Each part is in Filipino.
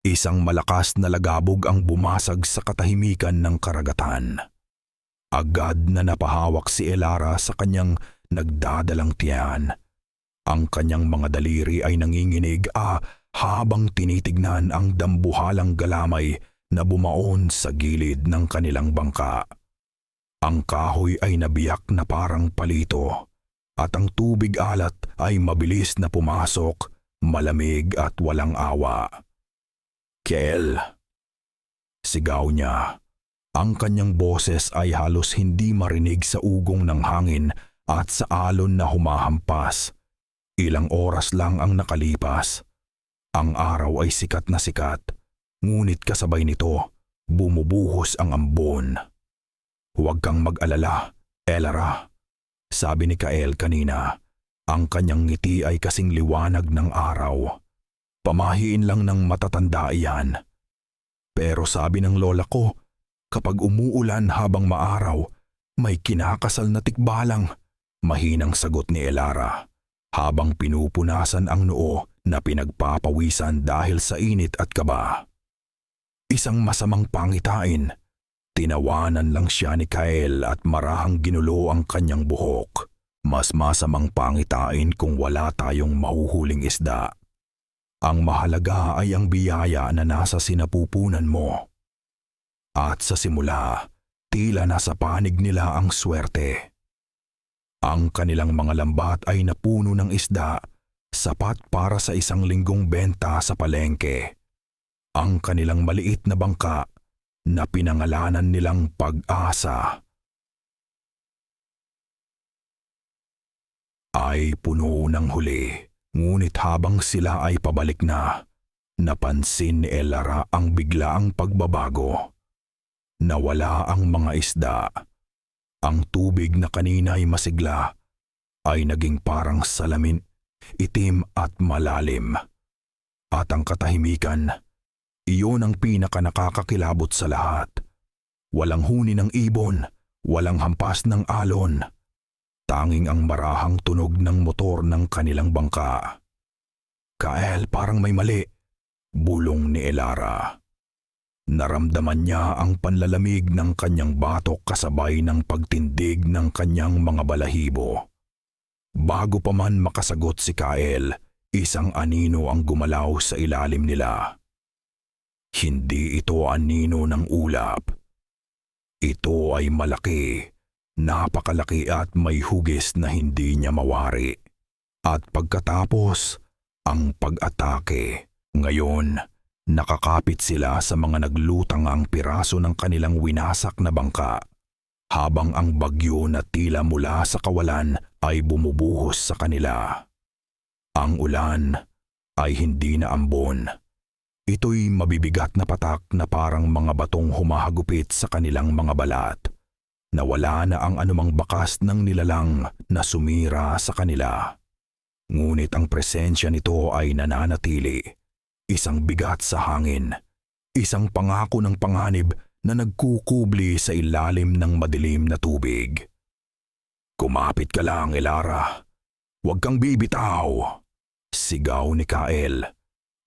Isang malakas na lagabog ang bumasag sa katahimikan ng karagatan. Agad na napahawak si Elara sa kanyang nagdadalang tiyan. Ang kanyang mga daliri ay nanginginig habang tinitignan ang dambuhalang galamay na bumaon sa gilid ng kanilang bangka. Ang kahoy ay nabiyak na parang palito at ang tubig alat ay mabilis na pumasok, malamig at walang awa. "Kel!" sigaw niya. Ang kanyang boses ay halos hindi marinig sa ugong ng hangin at sa alon na humahampas. Ilang oras lang ang nakalipas. Ang araw ay sikat na sikat, ngunit kasabay nito, bumubuhos ang ambon. "Huwag kang mag-alala, Elara," sabi ni Kael kanina. Ang kanyang ngiti ay kasing liwanag ng araw. "Pamahiin lang ng matatanda iyan." "Pero sabi ng lola ko, kapag umuulan habang maaraw, may kinakasal na tikbalang," mahinang sagot ni Elara, habang pinupunasan ang noo na pinagpapawisan dahil sa init at kaba. "Isang masamang pangitain." Tinawanan lang siya ni Kael at marahang ginulo ang kanyang buhok. "Mas masamang pangitain kung wala tayong mahuhuling isda. Ang mahalaga ay ang biyaya na nasa sinapupunan mo." At sa simula, tila nasa panig nila ang swerte. Ang kanilang mga lambat ay napuno ng isda, sapat para sa isang linggong benta sa palengke. Ang kanilang maliit na bangka na pinangalanan nilang Pag-asa ay puno ng huli. Ngunit habang sila ay pabalik na, napansin ni Elara ang biglaang pagbabago. Nawala ang mga isda. Ang tubig na kanina ay masigla ay naging parang salamin, itim at malalim. At ang katahimikan, iyon ang pinakanakakakilabot sa lahat. Walang huni ng ibon, walang hampas ng alon. Tanging ang marahang tunog ng motor ng kanilang bangka. "Kael, parang may mali," bulong ni Elara. Naramdaman niya ang panlalamig ng kanyang batok kasabay ng pagtindig ng kanyang mga balahibo. Bago pa man makasagot si Kael, isang anino ang gumalaw sa ilalim nila. Hindi ito anino ng ulap. Ito ay malaki, napakalaki at may hugis na hindi niya mawari. At pagkatapos, ang pag-atake. Ngayon, nakakapit sila sa mga naglutangang piraso ng kanilang winasak na bangka, habang ang bagyo na tila mula sa kawalan ay bumubuhos sa kanila. Ang ulan ay hindi na ambon. Ito'y mabibigat na patak na parang mga batong humahagupit sa kanilang mga balat. Nawala na ang anumang bakas ng nilalang na sumira sa kanila. Ngunit ang presensya nito ay nananatili. Isang bigat sa hangin, isang pangako ng panganib na nagkukubli sa ilalim ng madilim na tubig. "Kumapit ka lang, Elara. Huwag kang bibitaw," sigaw ni Kael.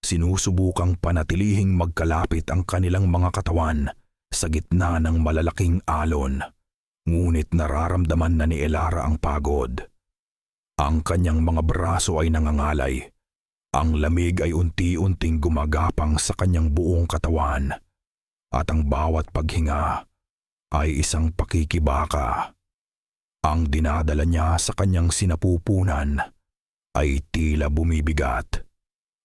Sinusubukang panatilihing magkalapit ang kanilang mga katawan sa gitna ng malalaking alon. Ngunit nararamdaman na ni Elara ang pagod. Ang kanyang mga braso ay nangangalay. Ang lamig ay unti-unting gumagapang sa kanyang buong katawan, at ang bawat paghinga ay isang pakikibaka. Ang dinadala niya sa kanyang sinapupunan ay tila bumibigat,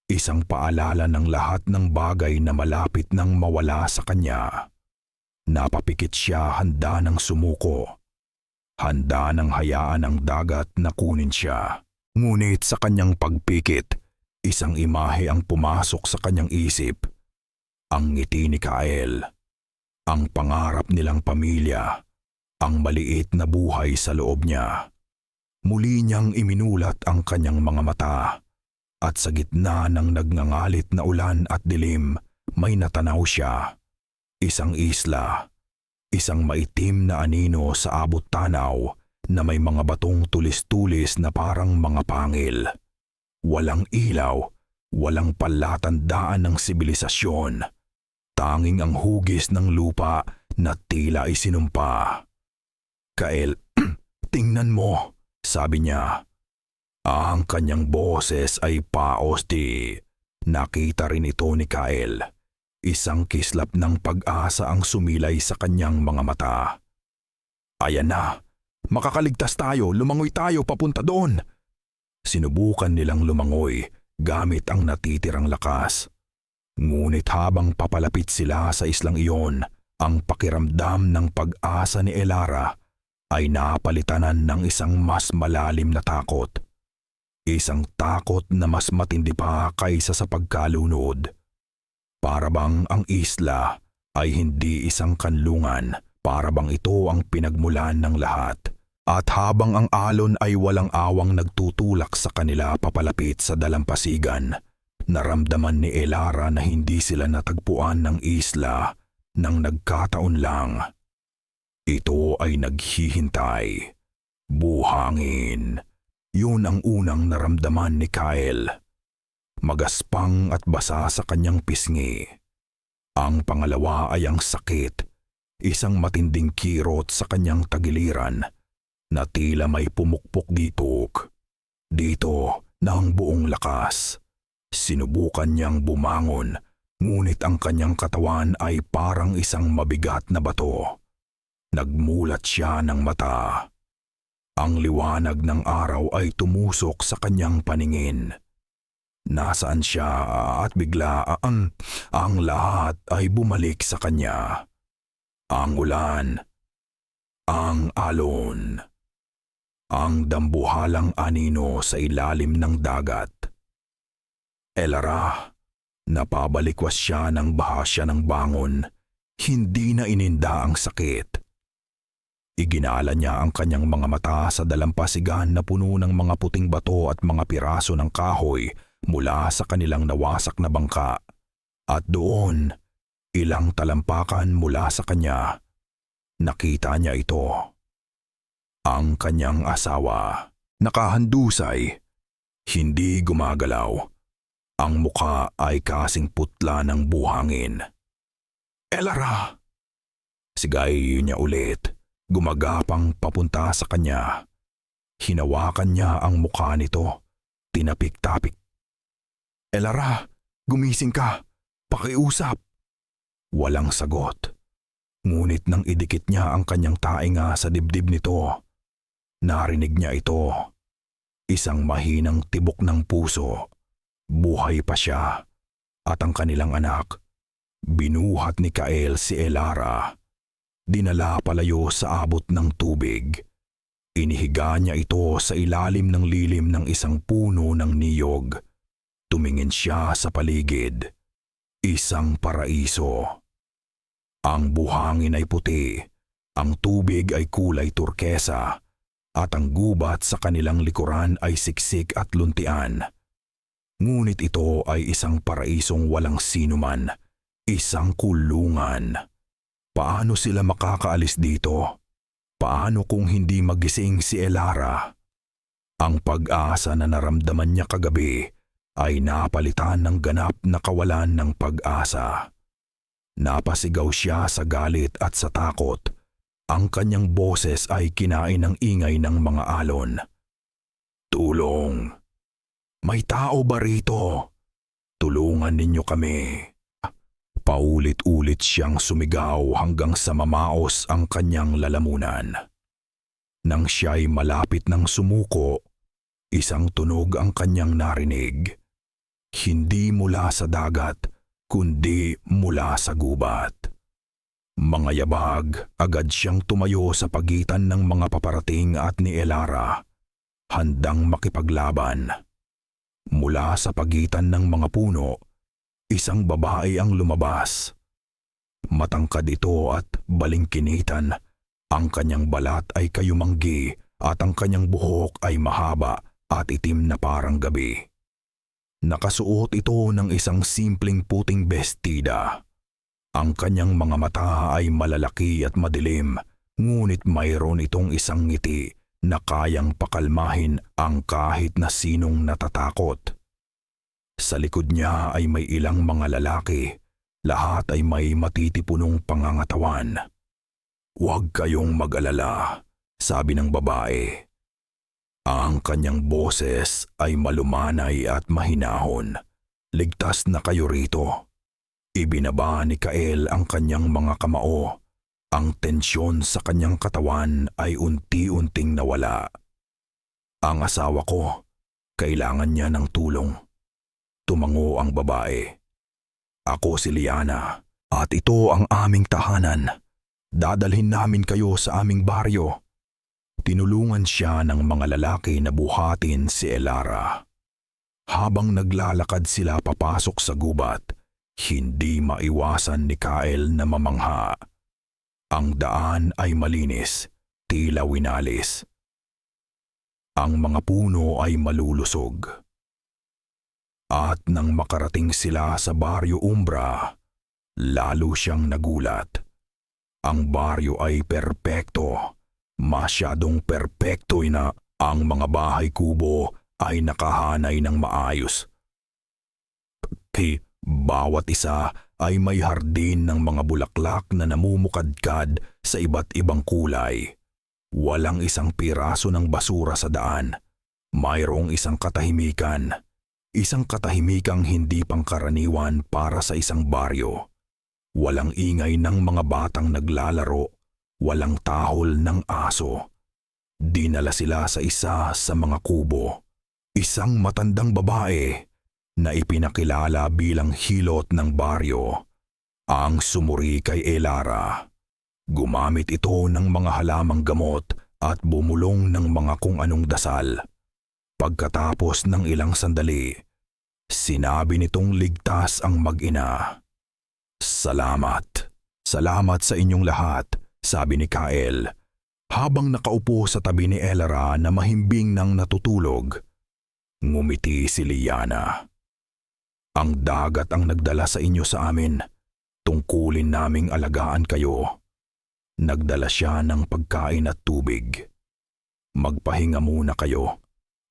isang paalala ng lahat ng bagay na malapit nang mawala sa kanya. Napapikit siya, handa ng sumuko, handa ng hayaan ang dagat na kunin siya. Ngunit sa kanyang pagpikit, isang imahe ang pumasok sa kanyang isip. Ang ngiti ni Kael, ang pangarap nilang pamilya, ang maliit na buhay sa loob niya. Muli niyang iminulat ang kanyang mga mata, at sa gitna ng nagngangalit na ulan at dilim, may natanaw siya. Isang isla, isang maitim na anino sa abot tanaw na may mga batong tulis-tulis na parang mga pangil. Walang ilaw, Walang palatandaan ng sibilisasyon. Tanging ang hugis ng lupa na tila isinumpa. Kael, tingnan mo, sabi niya. Ang kanyang boses ay paosti. Nakita rin ito ni Kael. Isang kislap ng pag-asa ang sumilay sa kanyang mga mata. Ayan na, makakaligtas tayo, lumangoy tayo papunta doon. Sinubukan nilang lumangoy gamit ang natitirang lakas. Ngunit habang papalapit sila sa islang iyon, ang pakiramdam ng pag-asa ni Elara ay napalitanan ng isang mas malalim na takot. Isang takot na mas matindi pa kaysa sa pagkalunod. Para bang ang isla ay hindi isang kanlungan, para bang ito ang pinagmulan ng lahat. At habang ang alon ay walang awang nagtutulak sa kanila papalapit sa dalampasigan, naramdaman ni Elara na hindi sila natagpuan ng isla nang nagkataon lang. Ito ay naghihintay. Buhangin. Yun ang unang naramdaman ni Kael. Magaspang at basa sa kanyang pisngi. Ang pangalawa ay ang sakit. Isang matinding kirot sa kanyang tagiliran na tila may pumukpok dito na ang buong lakas. Sinubukan niyang bumangon, ngunit ang kanyang katawan ay parang isang mabigat na bato. Nagmulat siya ng mata. Ang liwanag ng araw ay tumusok sa kanyang paningin. Nasaan siya at bigla ang lahat ay bumalik sa kanya. Ang ulan, ang alon, ang dambuhalang anino sa ilalim ng dagat. Elara, napabalikwas siya ng bahasya ng bangon, hindi na ininda ang sakit. Iginala niya ang kanyang mga mata sa dalampasigan na puno ng mga puting bato at mga piraso ng kahoy mula sa kanilang nawasak na bangka. At doon, ilang talampakan mula sa kanya, nakita niya ito. Ang kanyang asawa, nakahandusay, hindi gumagalaw. Ang muka ay kasing putla ng buhangin. Elara! Sigay niya ulit. Gumagapang papunta sa kanya. Hinawakan niya ang mukha nito. Tinapik-tapik. Elara, gumising ka. Pakiusap. Walang sagot. Ngunit nang idikit niya ang kanyang tainga sa dibdib nito, narinig niya ito. Isang mahinang tibok ng puso. Buhay pa siya. At ang kanilang anak. Binuhat ni Kael si Elara. Dinala palayo sa abot ng tubig. Inihiga niya ito sa ilalim ng lilim ng isang puno ng niyog. Tumingin siya sa paligid. Isang paraiso. Ang buhangin ay puti, ang tubig ay kulay turkesa, at ang gubat sa kanilang likuran ay siksik at luntian. Ngunit ito ay isang paraisong walang sinuman, isang kulungan. Paano sila makakaalis dito? Paano kung hindi magising si Elara? Ang pag-asa na naramdaman niya kagabi ay napalitan ng ganap na kawalan ng pag-asa. Napasigaw siya sa galit at sa takot. Ang kanyang boses ay kinain ng ingay ng mga alon. Tulong! May tao ba rito? Tulungan ninyo kami. Paulit-ulit siyang sumigaw hanggang sa mamaos ang kanyang lalamunan. Nang siya'y malapit ng sumuko, isang tunog ang kanyang narinig. Hindi mula sa dagat, kundi mula sa gubat. Mga yabag, agad siyang tumayo sa pagitan ng mga paparating at ni Elara, handang makipaglaban. Mula sa pagitan ng mga puno, isang babae ang lumabas. Matangkad ito at balingkinitan. Ang kanyang balat ay kayumanggi at ang kanyang buhok ay mahaba at itim na parang gabi. Nakasuot ito ng isang simpleng puting bestida. Ang kanyang mga mata ay malalaki at madilim, ngunit mayroon itong isang ngiti na kayang pakalmahin ang kahit na sinong natatakot. Sa likod niya ay may ilang mga lalaki. Lahat ay may matitipunong pangangatawan. "Huwag kayong mag-alala," sabi ng babae. Ang kanyang boses ay malumanay at mahinahon. "Ligtas na kayo rito." Ibinaba ni Kael ang kanyang mga kamao. Ang tensyon sa kanyang katawan ay unti-unting nawala. "Ang asawa ko, kailangan niya ng tulong." Tumango ang babae. "Ako si Liana at ito ang aming tahanan. Dadalhin namin kayo sa aming baryo." Tinulungan siya ng mga lalaki na buhatin si Elara. Habang naglalakad sila papasok sa gubat, hindi maiwasan ni Kael na mamangha. Ang daan ay malinis, tila winalis. Ang mga puno ay malulusog. At nang makarating sila sa Baryo Umbra, lalo siyang nagulat. Ang baryo ay perpekto. Masyadong perpekto na ang mga bahay kubo ay nakahanay ng maayos. Bawat isa ay may hardin ng mga bulaklak na namumukadkad sa iba't ibang kulay. Walang isang piraso ng basura sa daan. Mayroong isang katahimikan. Isang katahimikang hindi pangkaraniwan para sa isang baryo. Walang ingay ng mga batang naglalaro. Walang tahol ng aso. Dinala sila sa isa sa mga kubo. Isang matandang babae na ipinakilala bilang hilot ng baryo ang sumuri kay Elara. Gumamit ito ng mga halamang gamot at bumulong ng mga kung anong dasal. Pagkatapos ng ilang sandali, sinabi nitong ligtas ang mag-ina. "Salamat. Salamat sa inyong lahat," sabi ni Kael, habang nakaupo sa tabi ni Elara na mahimbing nang natutulog. Ngumiti si Liana. "Ang dagat ang nagdala sa inyo sa amin. Tungkulin naming alagaan kayo." Nagdala siya ng pagkain at tubig. "Magpahinga muna kayo.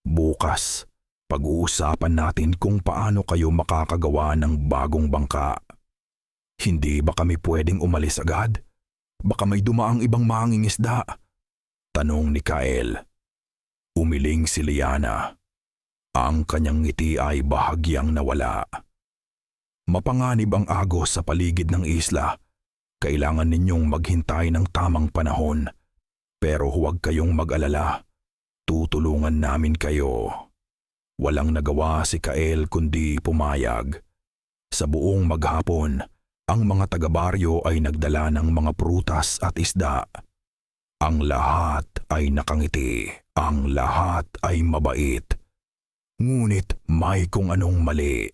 Bukas, pag-uusapan natin kung paano kayo makakagawa ng bagong bangka." "Hindi ba kami pwedeng umalis agad? Baka may dumaang ibang mangingisda?" tanong ni Kael. Umiling si Liana. Ang kanyang ngiti ay bahagyang nawala. "Mapanganib ang agos sa paligid ng isla. Kailangan ninyong maghintay ng tamang panahon. Pero huwag kayong mag-alala. Tutulungan namin kayo." Walang nagawa si Kael kundi pumayag. Sa buong maghapon, ang mga taga-baryo ay nagdala ng mga prutas at isda. Ang lahat ay nakangiti. Ang lahat ay mabait. Ngunit may kung anong mali.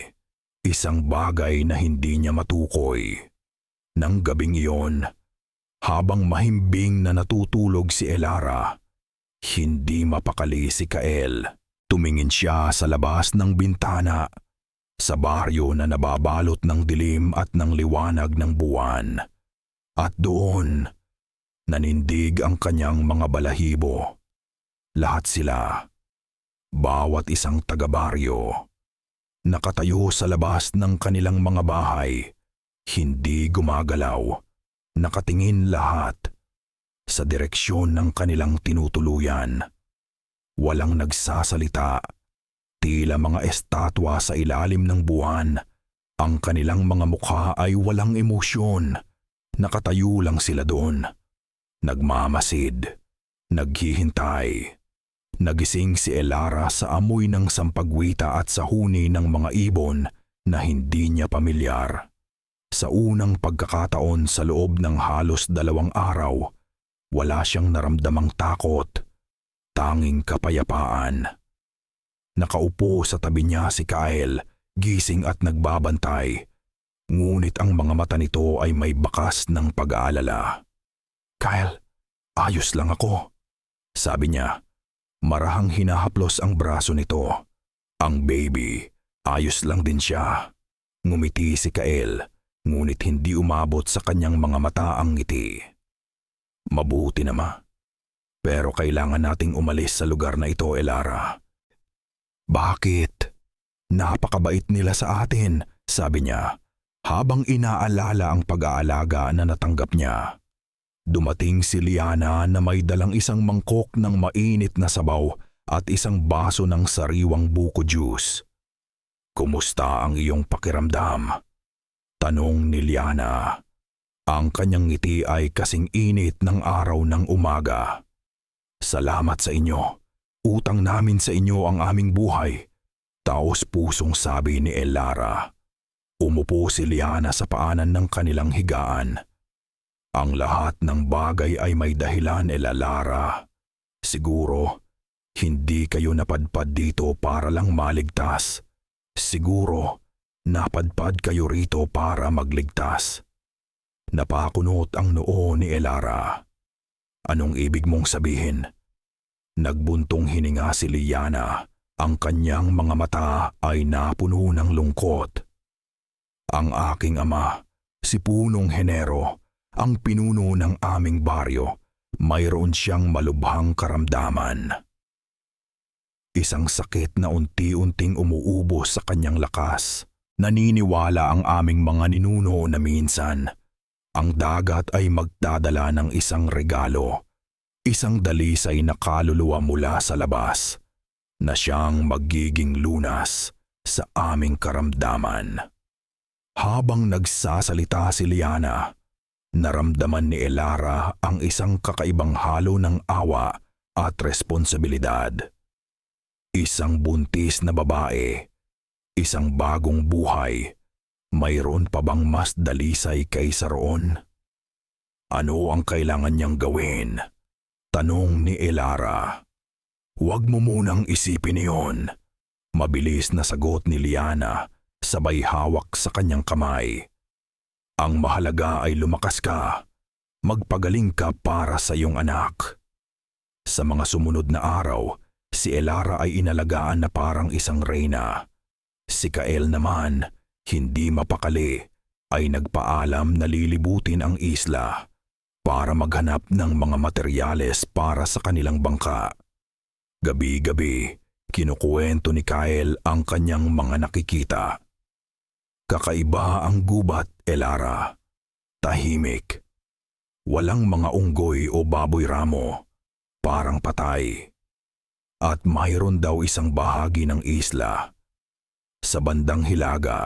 Isang bagay na hindi niya matukoy. Nang gabing iyon, habang mahimbing na natutulog si Elara, hindi mapakali si Kael. Tumingin siya sa labas ng bintana, sa baryo na nababalot ng dilim at ng liwanag ng buwan. At doon, nanindig ang kanyang mga balahibo. Lahat sila, bawat isang taga-baryo, nakatayo sa labas ng kanilang mga bahay, hindi gumagalaw, nakatingin lahat sa direksyon ng kanilang tinutuluyan. Walang nagsasalita, tila mga estatwa sa ilalim ng buwan. Ang kanilang mga mukha ay walang emosyon. Nakatayo lang sila doon. Nagmamasid, naghihintay. Nagising si Elara sa amoy ng sampagwita at sa huni ng mga ibon na hindi niya pamilyar. Sa unang pagkakataon sa loob ng halos 2 araw, wala siyang naramdamang takot, tanging kapayapaan. Nakaupo sa tabi niya si Kael, gising at nagbabantay. Ngunit ang mga mata nito ay may bakas ng pag-aalala. "Kael, ayos lang ako," sabi niya. Marahang hinahaplos ang braso nito. Ang baby, ayos lang din siya. Ngumiti si Kael, ngunit hindi umabot sa kanyang mga mata ang ngiti. "Mabuti naman. Pero kailangan nating umalis sa lugar na ito, Elara." "Bakit?" Napakabait nila sa atin, sabi niya, habang inaalala ang pag-aalaga na natanggap niya. Dumating si Liana na may dalang isang mangkok ng mainit na sabaw at isang baso ng sariwang buko juice. "Kumusta ang iyong pakiramdam?" tanong ni Liana. Ang kanyang ngiti ay kasing init ng araw ng umaga. "Salamat sa inyo. Utang namin sa inyo ang aming buhay," taos pusong sabi ni Elara. Umupo si Liana sa paanan ng kanilang higaan. "Ang lahat ng bagay ay may dahilan, Elara. Siguro, hindi kayo napadpad dito para lang maligtas. Siguro, napadpad kayo rito para magligtas." Napakunot ang noo ni Elara. "Anong ibig mong sabihin?" Nagbuntong hininga si Liana. Ang kanyang mga mata ay napuno ng lungkot. "Ang aking ama, si Punong Henero, ang pinuno ng aming baryo, mayroon siyang malubhang karamdaman." Isang sakit na unti-unting umuubos sa kanyang lakas. Naniniwala ang aming mga ninuno na minsan ang dagat ay magdadala ng isang regalo, isang dalisay na kaluluwa mula sa labas, na siyang magiging lunas sa aming karamdaman. Habang nagsasalita si Liana, naramdaman ni Elara ang isang kakaibang halo ng awa at responsibilidad. Isang buntis na babae, isang bagong buhay. Mayroon pa bang mas dalisay kaysa roon? "Ano ang kailangan niyang gawin?" tanong ni Elara. "Huwag mo munang isipin iyon," mabilis na sagot ni Liana, sabay hawak sa kanyang kamay. "Ang mahalaga ay lumakas ka. Magpagaling ka para sa iyong anak." Sa mga sumunod na araw, si Elara ay inalagaan na parang isang reyna. Si Kael naman, hindi mapakali, ay nagpaalam na lilibutin ang isla para maghanap ng mga materyales para sa kanilang bangka. Gabi-gabi, kinukuwento ni Kael ang kanyang mga nakikita. Kakaiba ang gubat, Elara. Tahimik. Walang mga unggoy o baboy ramo. Parang patay. At mayroon daw isang bahagi ng isla sa bandang hilaga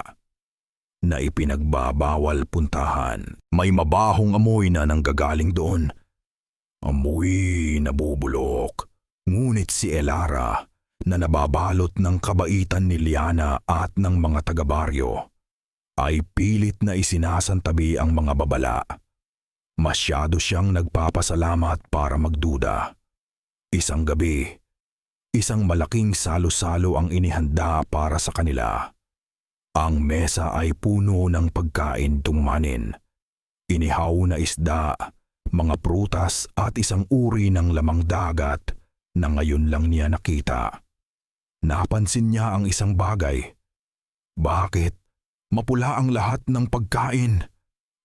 na ipinagbabawal puntahan. May mabahong amoy na nanggagaling doon. Amoy nabubulok. Ngunit si Elara, na nababalot ng kabaitan ni Liana at ng mga taga-baryo, ay pilit na isinasantabi ang mga babala. Masyado siyang nagpapasalamat para magduda. Isang gabi, isang malaking salo-salo ang inihanda para sa kanila. Ang mesa ay puno ng pagkain tumanin. Inihaw na isda, mga prutas at isang uri ng lamang dagat na ngayon lang niya nakita. Napansin niya ang isang bagay. "Bakit mapula ang lahat ng pagkain?"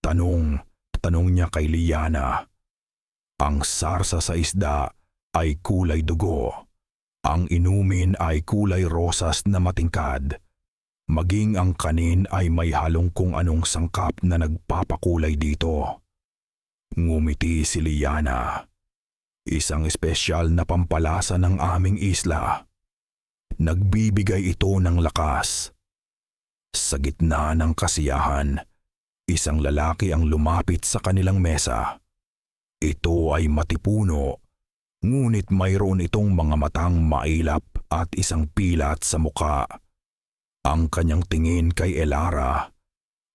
Tanong niya kay Liana. Ang sarsa sa isda ay kulay dugo. Ang inumin ay kulay rosas na matingkad. Maging ang kanin ay may halong kung anong sangkap na nagpapakulay dito. Ngumiti si Liana. "Isang espesyal na pampalasa ng aming isla. Nagbibigay ito ng lakas." Sa gitna ng kasiyahan, isang lalaki ang lumapit sa kanilang mesa. Ito ay matipuno, ngunit mayroon itong mga matang mailap at isang pilat sa muka. Ang kanyang tingin kay Elara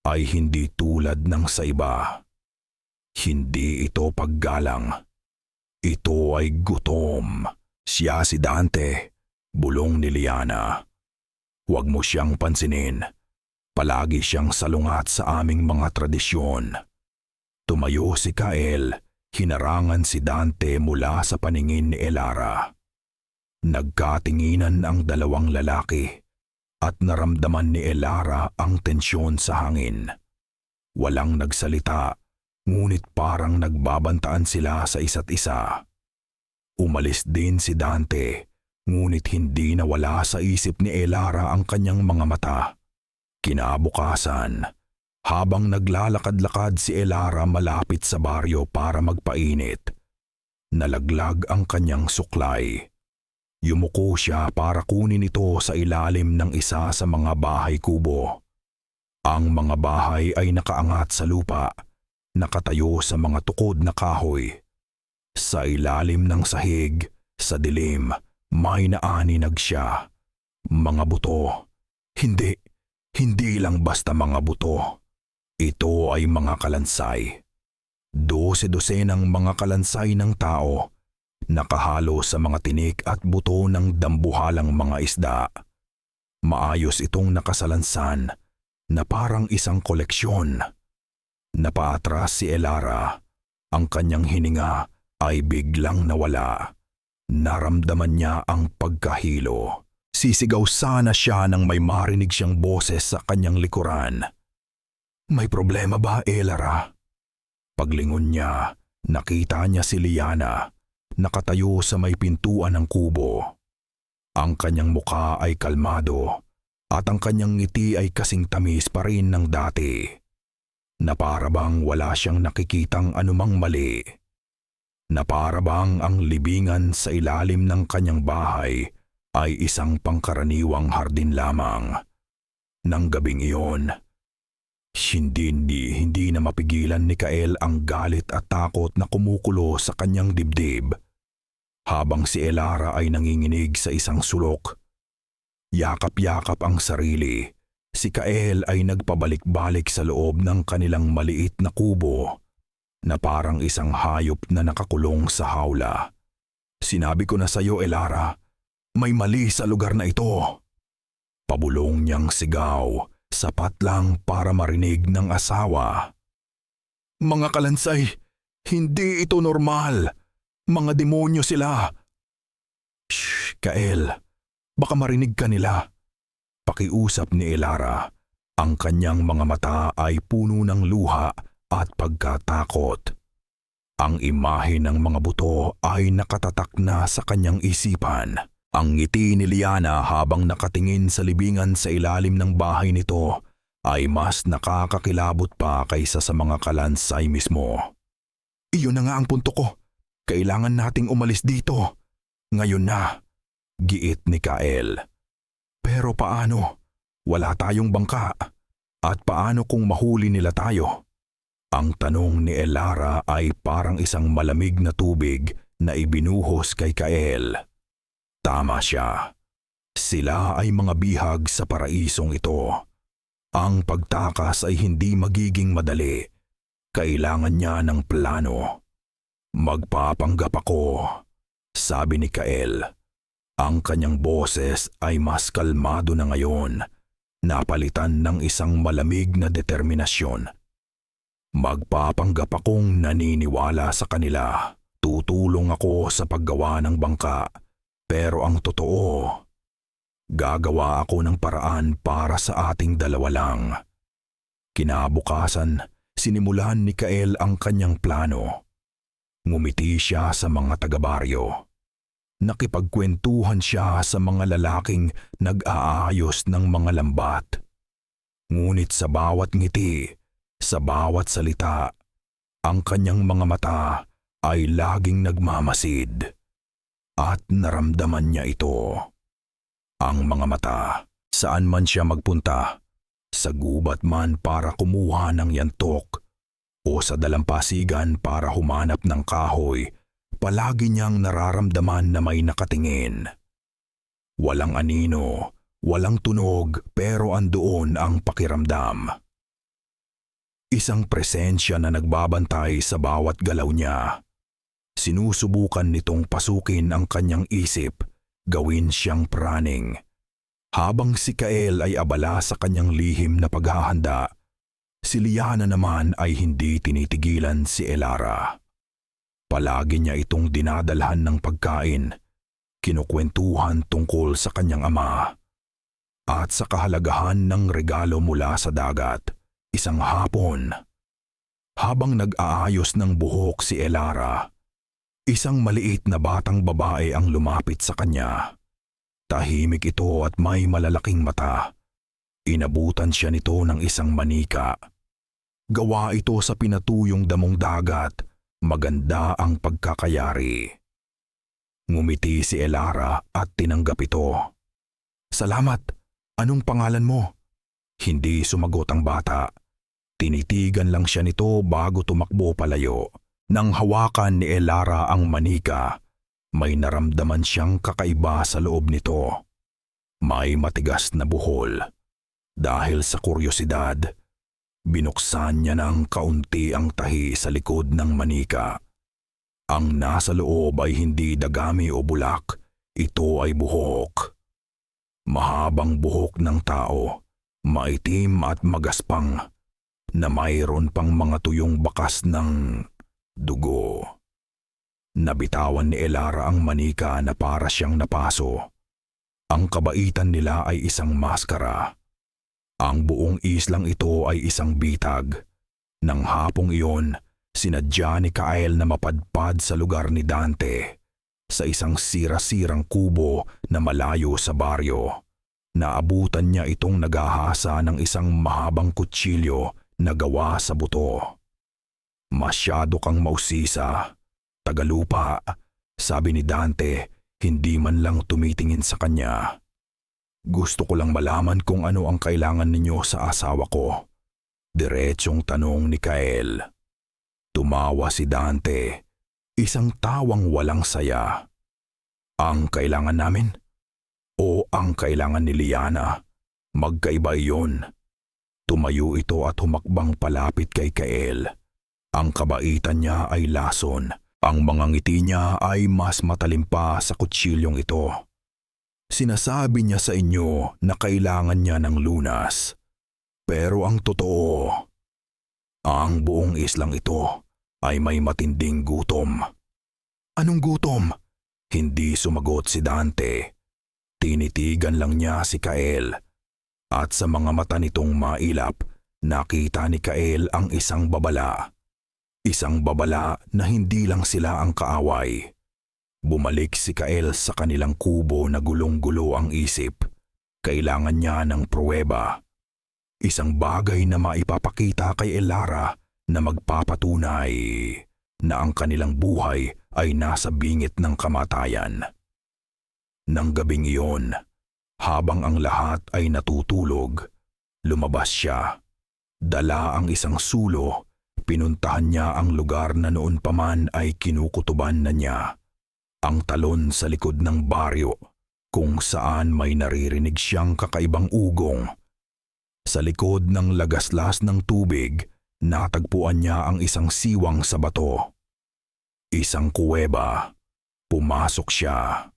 ay hindi tulad ng sa iba. Hindi ito paggalang. Ito ay gutom. Siya si Dante, bulong ni Liana. "Huwag mo siyang pansinin. Palagi siyang salungat sa aming mga tradisyon." Tumayo si Kael, hinarangan si Dante mula sa paningin ni Elara. Nagkatinginan ang dalawang lalaki at naramdaman ni Elara ang tensyon sa hangin. Walang nagsalita, ngunit parang nagbabantaan sila sa isa't isa. Umalis din si Dante, Ngunit hindi nawala sa isip ni Elara ang kanyang mga mata. Kinabukasan, habang naglalakad-lakad si Elara malapit sa baryo para magpainit, nalaglag ang kanyang suklay. Yumuko siya para kunin ito sa ilalim ng isa sa mga bahay kubo. Ang mga bahay ay nakaangat sa lupa, nakatayo sa mga tukod na kahoy. Sa ilalim ng sahig, sa dilim, may naaninag siya. Mga buto. Hindi lang basta mga buto. Ito ay mga kalansay. 12-dosenang mga kalansay ng tao, nakahalo sa mga tinik at buto ng dambuhalang mga isda. Maayos itong nakasalansan na parang isang koleksyon. Napaatras si Elara. Ang kanyang hininga ay biglang nawala. Naramdaman niya ang pagkahilo. Sisigaw sana siya nang may marinig siyang boses sa kanyang likuran. "May problema ba, Elara?" Paglingon niya, nakita niya si Liana, nakatayo sa may pintuan ng kubo. Ang kanyang muka ay kalmado at ang kanyang ngiti ay kasing tamis pa rin ng dati, na para bang wala siyang nakikitang anumang mali. Na para bang ang libingan sa ilalim ng kanyang bahay ay isang pangkaraniwang hardin lamang. Nang gabing iyon, hindi na mapigilan ni Kael ang galit at takot na kumukulo sa kanyang dibdib. Habang si Elara ay nanginginig sa isang sulok, yakap-yakap ang sarili, si Kael ay nagpabalik-balik sa loob ng kanilang maliit na kubo na parang isang hayop na nakakulong sa hawla. "Sinabi ko na sa iyo, Elara, may mali sa lugar na ito." Pabulong niyang sigaw, sapat lang para marinig ng asawa. "Mga kalansay, hindi ito normal. Mga demonyo sila." "Shh, Kael, baka marinig ka nila." Pakiusap ni Elara. Ang kanyang mga mata ay puno ng luha at pagkatakot. Ang imahe ng mga buto ay nakatatak na sa kanyang isipan. Ang ngiti ni Liana habang nakatingin sa libingan sa ilalim ng bahay nito ay mas nakakakilabot pa kaysa sa mga kalansay mismo. "Iyon na nga ang punto ko. Kailangan nating umalis dito. Ngayon na," giit ni Kael. "Pero paano? Wala tayong bangka. At paano kung mahuli nila tayo?" Ang tanong ni Elara ay parang isang malamig na tubig na ibinuhos kay Kael. Tama siya. Sila ay mga bihag sa paraisong ito. Ang pagtakas ay hindi magiging madali. Kailangan niya ng plano. "Magpapanggap ako," sabi ni Kael. Ang kanyang boses ay mas kalmado na ngayon, napalitan ng isang malamig na determinasyon. "Magpapanggap akong naniniwala sa kanila. Tutulong ako sa paggawa ng bangka. Pero ang totoo, gagawa ako ng paraan para sa ating dalawa lang." Kinabukasan, sinimulan ni Kael ang kanyang plano. Ngumiti siya sa mga taga-baryo. Nakipagkwentuhan siya sa mga lalaking nag-aayos ng mga lambat. Ngunit sa bawat ngiti, sa bawat salita, ang kanyang mga mata ay laging nagmamasid. At naramdaman niya ito. Ang mga mata, saan man siya magpunta, sa gubat man para kumuha ng yantok o sa dalampasigan para humanap ng kahoy, palagi niyang nararamdaman na may nakatingin. Walang anino, walang tunog, pero andoon ang pakiramdam. Isang presensya na nagbabantay sa bawat galaw niya. Sinusubukan nitong pasukin ang kanyang isip, gawin siyang praning. Habang si Kael ay abala sa kanyang lihim na paghahanda, si Liana naman ay hindi tinitigilan si Elara. Palagi niya itong dinadalhan ng pagkain, kinukwentuhan tungkol sa kanyang ama, at sa kahalagahan ng regalo mula sa dagat. Isang hapon, habang nag-aayos ng buhok si Elara, isang maliit na batang babae ang lumapit sa kanya. Tahimik ito at may malalaking mata. Inabutan siya nito ng isang manika. Gawa ito sa pinatuyong damong dagat. Maganda ang pagkakayari. Ngumiti si Elara at tinanggap ito. Salamat. Anong pangalan mo? Hindi sumagot ang bata. Tinitigan lang siya nito bago tumakbo palayo. Nang hawakan ni Elara ang manika, may naramdaman siyang kakaiba sa loob nito. May matigas na buhol. Dahil sa kuryosidad, binuksan niya ng kaunti ang tahi sa likod ng manika. Ang nasa loob ay hindi dagami o bulak, ito ay buhok. Mahabang buhok ng tao, maitim at magaspang, na mayroon pang mga tuyong bakas ng dugo. Nabitawan ni Elara ang manika na para siyang napaso. Ang kabaitan nila ay isang maskara. Ang buong islang ito ay isang bitag. Nang hapong iyon, sinadya ni Kyle na mapadpad sa lugar ni Dante, sa isang sira-sirang kubo na malayo sa baryo. Naabutan niya itong naghahasa ng isang mahabang kutsilyo na gawa sa buto. Masyado kang mausisa, tagalupa, sabi ni Dante, hindi man lang tumitingin sa kanya. Gusto ko lang malaman kung ano ang kailangan ninyo sa asawa ko. Diretsong tanong ni Kyle. Tumawa si Dante, isang tawang walang saya. Ang kailangan namin? O ang kailangan ni Liana? Magkaiba iyon. Tumayo ito at humakbang palapit kay Kyle. Ang kabaitan niya ay lason. Ang mga ngiti niya ay mas matalim pa sa kutsilyong ito. Sinasabi niya sa inyo na kailangan niya ng lunas. Pero ang totoo, ang buong islang ito ay may matinding gutom. Anong gutom? Hindi sumagot si Dante. Tinitigan lang niya si Kyle. At sa mga mata nitong mailap, nakita ni Kyle ang isang babala. Isang babala na hindi lang sila ang kaaway. Bumalik si Kyle sa kanilang kubo na gulong-gulo ang isip. Kailangan niya ng pruweba. Isang bagay na maipapakita kay Elara na magpapatunay na ang kanilang buhay ay nasa bingit ng kamatayan. Nang gabing iyon, habang ang lahat ay natutulog, lumabas siya. Dala ang isang sulo, pinuntahan niya ang lugar na noon pa man ay kinukutuban na niya. Ang talon sa likod ng baryo, kung saan may naririnig siyang kakaibang ugong. Sa likod ng lagaslas ng tubig, natagpuan niya ang isang siwang sa bato. Isang kuweba. Pumasok siya.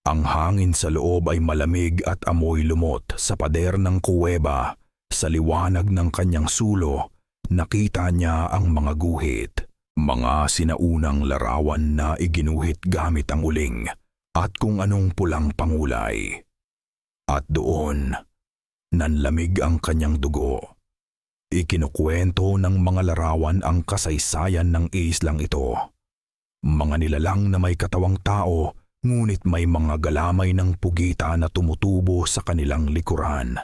Ang hangin sa loob ay malamig at amoy lumot sa pader ng kuweba. Sa liwanag ng kanyang sulo, nakita niya ang mga guhit. Mga sinaunang larawan na iginuhit gamit ang uling at kung anong pulang pangulay. At doon, nanlamig ang kanyang dugo. Ikinukwento ng mga larawan ang kasaysayan ng islang ito. Mga nilalang na may katawang tao, ngunit may mga galamay ng pugita na tumutubo sa kanilang likuran.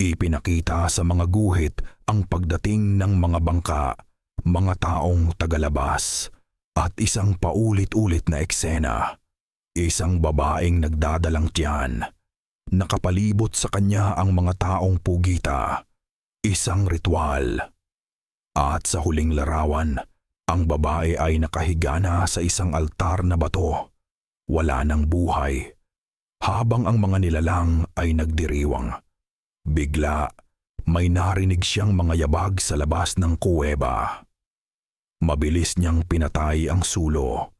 Ipinakita sa mga guhit ang pagdating ng mga bangka, mga taong tagalabas, at isang paulit-ulit na eksena. Isang babaeng nagdadalang tiyan. Nakapalibot sa kanya ang mga taong pugita. Isang ritual. At sa huling larawan, ang babae ay nakahiga na sa isang altar na bato. Wala ng buhay. Habang ang mga nilalang ay nagdiriwang. Bigla, may narinig siyang mga yabag sa labas ng kuweba. Mabilis niyang pinatay ang sulo.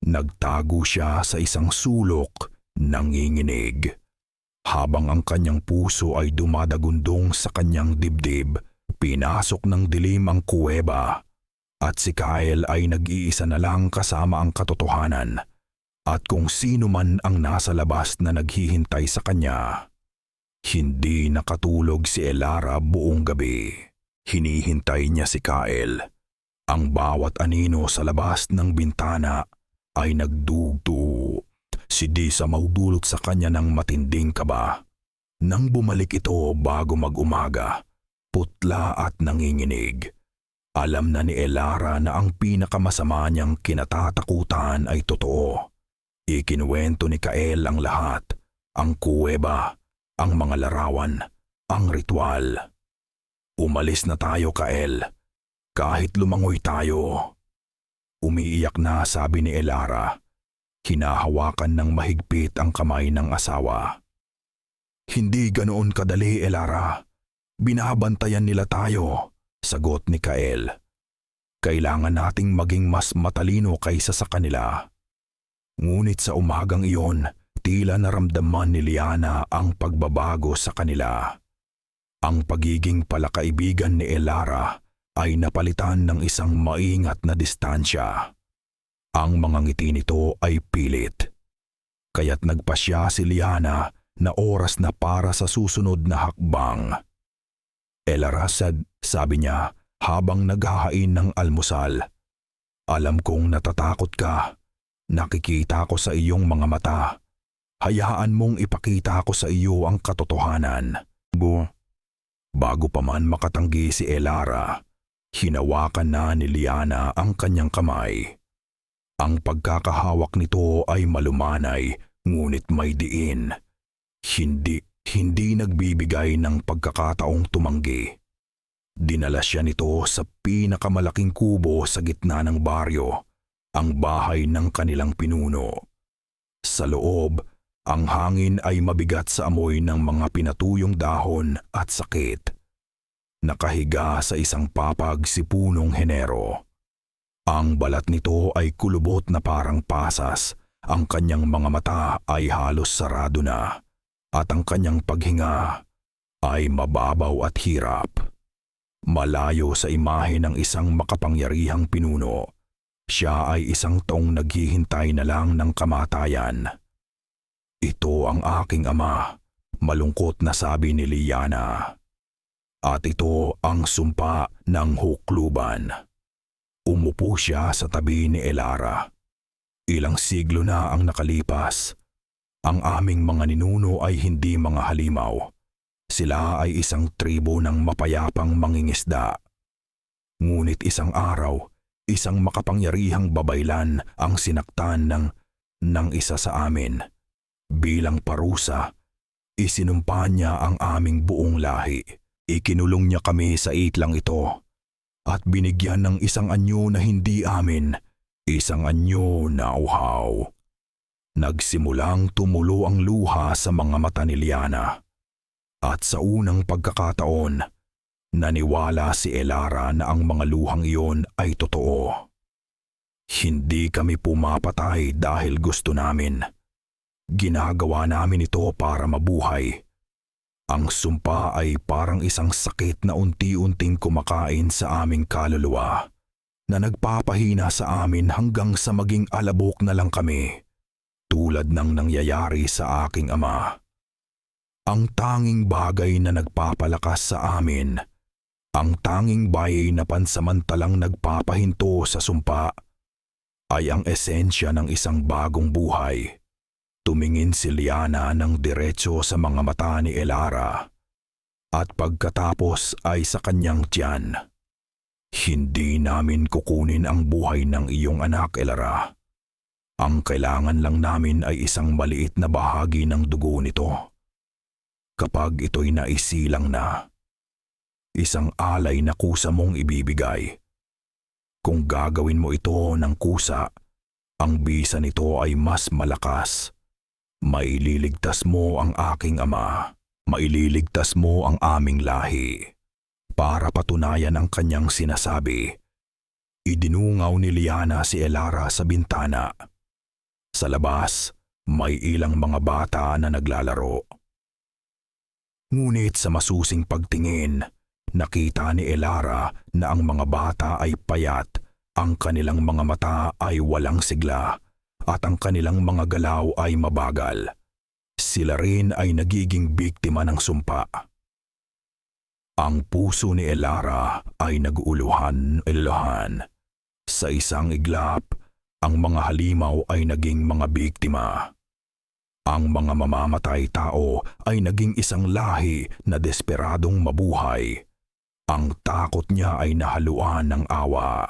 Nagtago siya sa isang sulok, nanginginig. Habang ang kanyang puso ay dumadagundong sa kanyang dibdib, pinasok ng dilim ang kuweba. At si Kyle ay nag-iisa na lang kasama ang katotohanan. At kung sino man ang nasa labas na naghihintay sa kanya. Hindi nakatulog si Elara buong gabi. Hinihintay niya si Kyle. Ang bawat anino sa labas ng bintana ay nagdugtog. Si Disa maudulot sa kanya ng matinding kaba. Nang bumalik ito bago mag-umaga, putla at nanginginig. Alam na ni Elara na ang pinakamasama niyang kinatatakutan ay totoo. Ikinuwento ni Kael ang lahat, ang kuweba, ang mga larawan, ang ritual. Umalis na tayo, Kael. Kahit lumangoy tayo. Umiiyak na, sabi ni Elara. Hinahawakan ng mahigpit ang kamay ng asawa. Hindi ganoon kadali, Elara. Binabantayan nila tayo, sagot ni Kael. Kailangan nating maging mas matalino kaysa sa kanila. Ngunit sa umagang iyon, tila naramdaman ni Liana ang pagbabago sa kanila. Ang pagiging palakaibigan ni Elara ay napalitan ng isang maingat na distansya. Ang mga ngiti nito ay pilit. Kaya't nagpasya si Liana na oras na para sa susunod na hakbang. Elara, sabi niya habang naghahain ng almusal. Alam kong natatakot ka. Nakikita ko sa iyong mga mata. Hayaan mong ipakita ko sa iyo ang katotohanan. Bago pa man makatanggi si Elara, hinawakan na ni Liana ang kanyang kamay. Ang pagkakahawak nito ay malumanay, ngunit may diin. Hindi nagbibigay ng pagkakataong tumanggi. Dinala siya nito sa pinakamalaking kubo sa gitna ng baryo, ang bahay ng kanilang pinuno. Sa loob, ang hangin ay mabigat sa amoy ng mga pinatuyong dahon at sakit. Nakahiga sa isang papag si punong henero. Ang balat nito ay kulubot na parang pasas, ang kanyang mga mata ay halos sarado na, at ang kanyang paghinga ay mababaw at hirap. Malayo sa imahe ng isang makapangyarihang pinuno, siya ay isang taong naghihintay na lang ng kamatayan. Ito ang aking ama, malungkot na sabi ni Liana. At ito ang sumpa ng hukluban. Umupo siya sa tabi ni Elara. Ilang siglo na ang nakalipas. Ang aming mga ninuno ay hindi mga halimaw. Sila ay isang tribo ng mapayapang mangingisda. Ngunit isang araw, isang makapangyarihang babaylan ang sinaktan ng isa sa amin. Bilang parusa, isinumpa niya ang aming buong lahi. Ikinulong niya kami sa itlang ito at binigyan ng isang anyo na hindi amin, isang anyo na uhaw. Nagsimulang tumulo ang luha sa mga mata ni Liana. At sa unang pagkakataon, naniwala si Elara na ang mga luhang iyon ay totoo. Hindi kami pumapatay dahil gusto namin. Ginagawa namin ito para mabuhay. Ang sumpa ay parang isang sakit na unti-unting kumakain sa aming kaluluwa, na nagpapahina sa amin hanggang sa maging alabok na lang kami, tulad ng nangyayari sa aking ama. Ang tanging bagay na nagpapalakas sa amin, ang tanging bagay na pansamantalang nagpapahinto sa sumpa, ay ang esensya ng isang bagong buhay. Tumingin si Liana ng diretso sa mga mata ni Elara, at pagkatapos ay sa kanyang tiyan. Hindi namin kukunin ang buhay ng iyong anak, Elara. Ang kailangan lang namin ay isang maliit na bahagi ng dugo nito. Kapag ito'y naisilang na, isang alay na kusa mong ibibigay. Kung gagawin mo ito ng kusa, ang bisa nito ay mas malakas. Maililigtas mo ang aking ama, maililigtas mo ang aming lahi. Para patunayan ang kanyang sinasabi, idinungaw ni Liana si Elara sa bintana. Sa labas, may ilang mga bata na naglalaro. Ngunit sa masusing pagtingin, nakita ni Elara na ang mga bata ay payat, ang kanilang mga mata ay walang sigla, at ang kanilang mga galaw ay mabagal. Sila rin ay nagiging biktima ng sumpa. Ang puso ni Elara ay nag-uuluhan. Sa isang iglap, ang mga halimaw ay naging mga biktima. Ang mga mamamatay tao ay naging isang lahi na desperadong mabuhay. Ang takot niya ay nahaluan ng awa.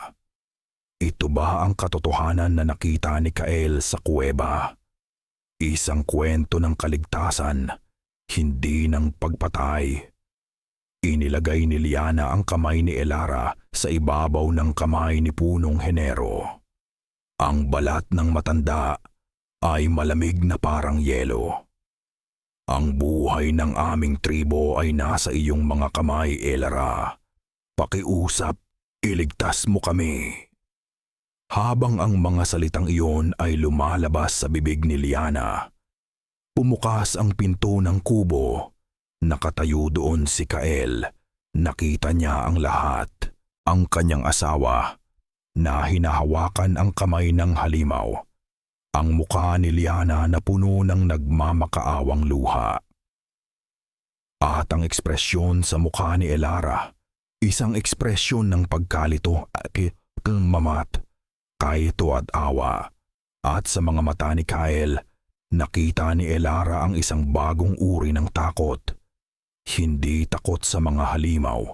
Ito ba ang katotohanan na nakita ni Kael sa kuweba? Isang kwento ng kaligtasan, hindi ng pagpatay. Inilagay ni Liana ang kamay ni Elara sa ibabaw ng kamay ni Punong Henero. Ang balat ng matanda ay malamig na parang yelo. Ang buhay ng aming tribo ay nasa iyong mga kamay, Elara. Pakiusap, iligtas mo kami. Habang ang mga salitang iyon ay lumalabas sa bibig ni Liana, pumukas ang pinto ng kubo. Nakatayo doon si Kael. Nakita niya ang lahat. Ang kanyang asawa na hinahawakan ang kamay ng halimaw. Ang mukha ni Liana na puno ng nagmamakaawang luha. At ang ekspresyon sa mukha ni Elara, isang ekspresyon ng pagkalito at mamat, kaito at awa. At sa mga mata ni Kael, nakita ni Elara ang isang bagong uri ng takot. Hindi takot sa mga halimaw,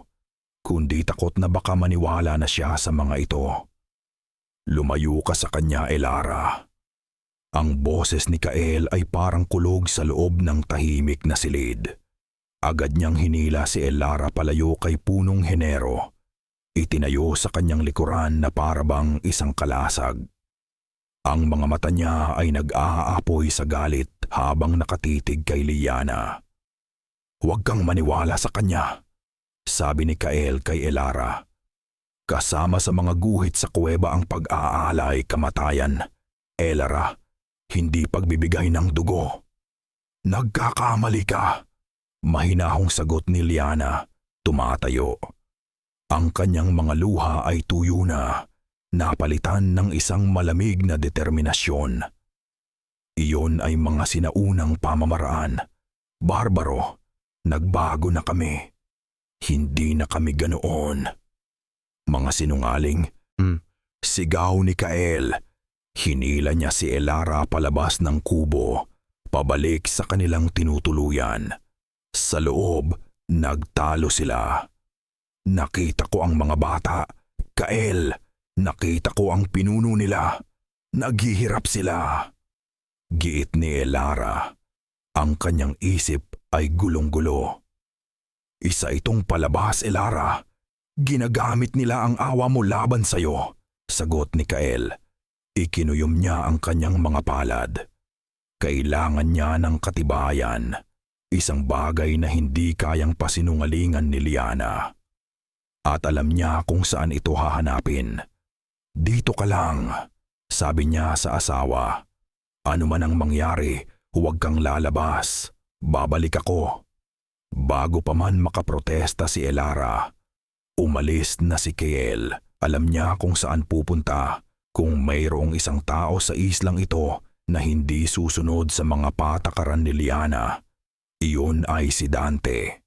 kundi takot na baka maniwala na siya sa mga ito. Lumayo ka sa kanya, Elara. Ang boses ni Kael ay parang kulog sa loob ng tahimik na silid. Agad niyang hinila si Elara palayo kay Punong Henero. Itinayo sa kanyang likuran na parabang isang kalasag. Ang mga mata niya ay nag-aapoy sa galit habang nakatitig kay Liana. Huwag kang maniwala sa kanya, sabi ni Kael kay Elara. Kasama sa mga guhit sa kuweba ang pag-aalay kamatayan. Elara, hindi pagbibigay ng dugo. Nagkakamali ka, mahinahong sagot ni Liana, tumatayo. Ang kanyang mga luha ay tuyo na, napalitan ng isang malamig na determinasyon. Iyon ay mga sinaunang pamamaraan. Barbaro, nagbago na kami. Hindi na kami ganoon. Mga sinungaling, sigaw ni Kael. Hinila niya si Elara palabas ng kubo, pabalik sa kanilang tinutuluyan. Sa loob, nagtalo sila. Nakita ko ang mga bata. Kael, nakita ko ang pinuno nila. Naghihirap sila. Giit ni Elara. Ang kanyang isip ay gulong-gulo. Isa itong palabas, Elara. Ginagamit nila ang awa mo laban sa'yo, sagot ni Kael. Ikinuyom niya ang kanyang mga palad. Kailangan niya ng katibayan, isang bagay na hindi kayang pasinungalingan ni Liana. At alam niya kung saan ito hahanapin. Dito ka lang, sabi niya sa asawa. Ano man ang mangyari, huwag kang lalabas. Babalik ako. Bago pa man makaprotesta si Elara, umalis na si Kael. Alam niya kung saan pupunta. Kung mayroong isang tao sa islang ito na hindi susunod sa mga patakaran ni Liana, iyon ay si Dante.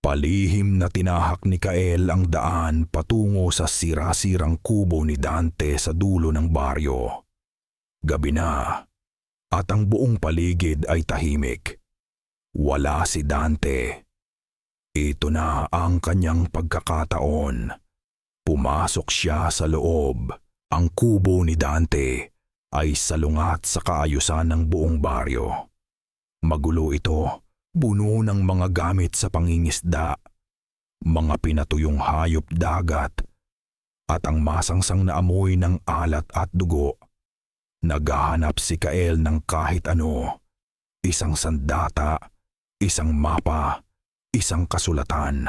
Palihim na tinahak ni Kael ang daan patungo sa sira-sirang kubo ni Dante sa dulo ng baryo. Gabi na, at ang buong paligid ay tahimik. Wala si Dante. Ito na ang kanyang pagkakataon. Pumasok siya sa loob. Ang kubo ni Dante ay salungat sa kaayusan ng buong baryo. Magulo ito, puno ng mga gamit sa pangingisda, mga pinatuyong hayop dagat, at ang masangsang na amoy ng alat at dugo. Naghahanap si Kael ng kahit ano, isang sandata, isang mapa, isang kasulatan.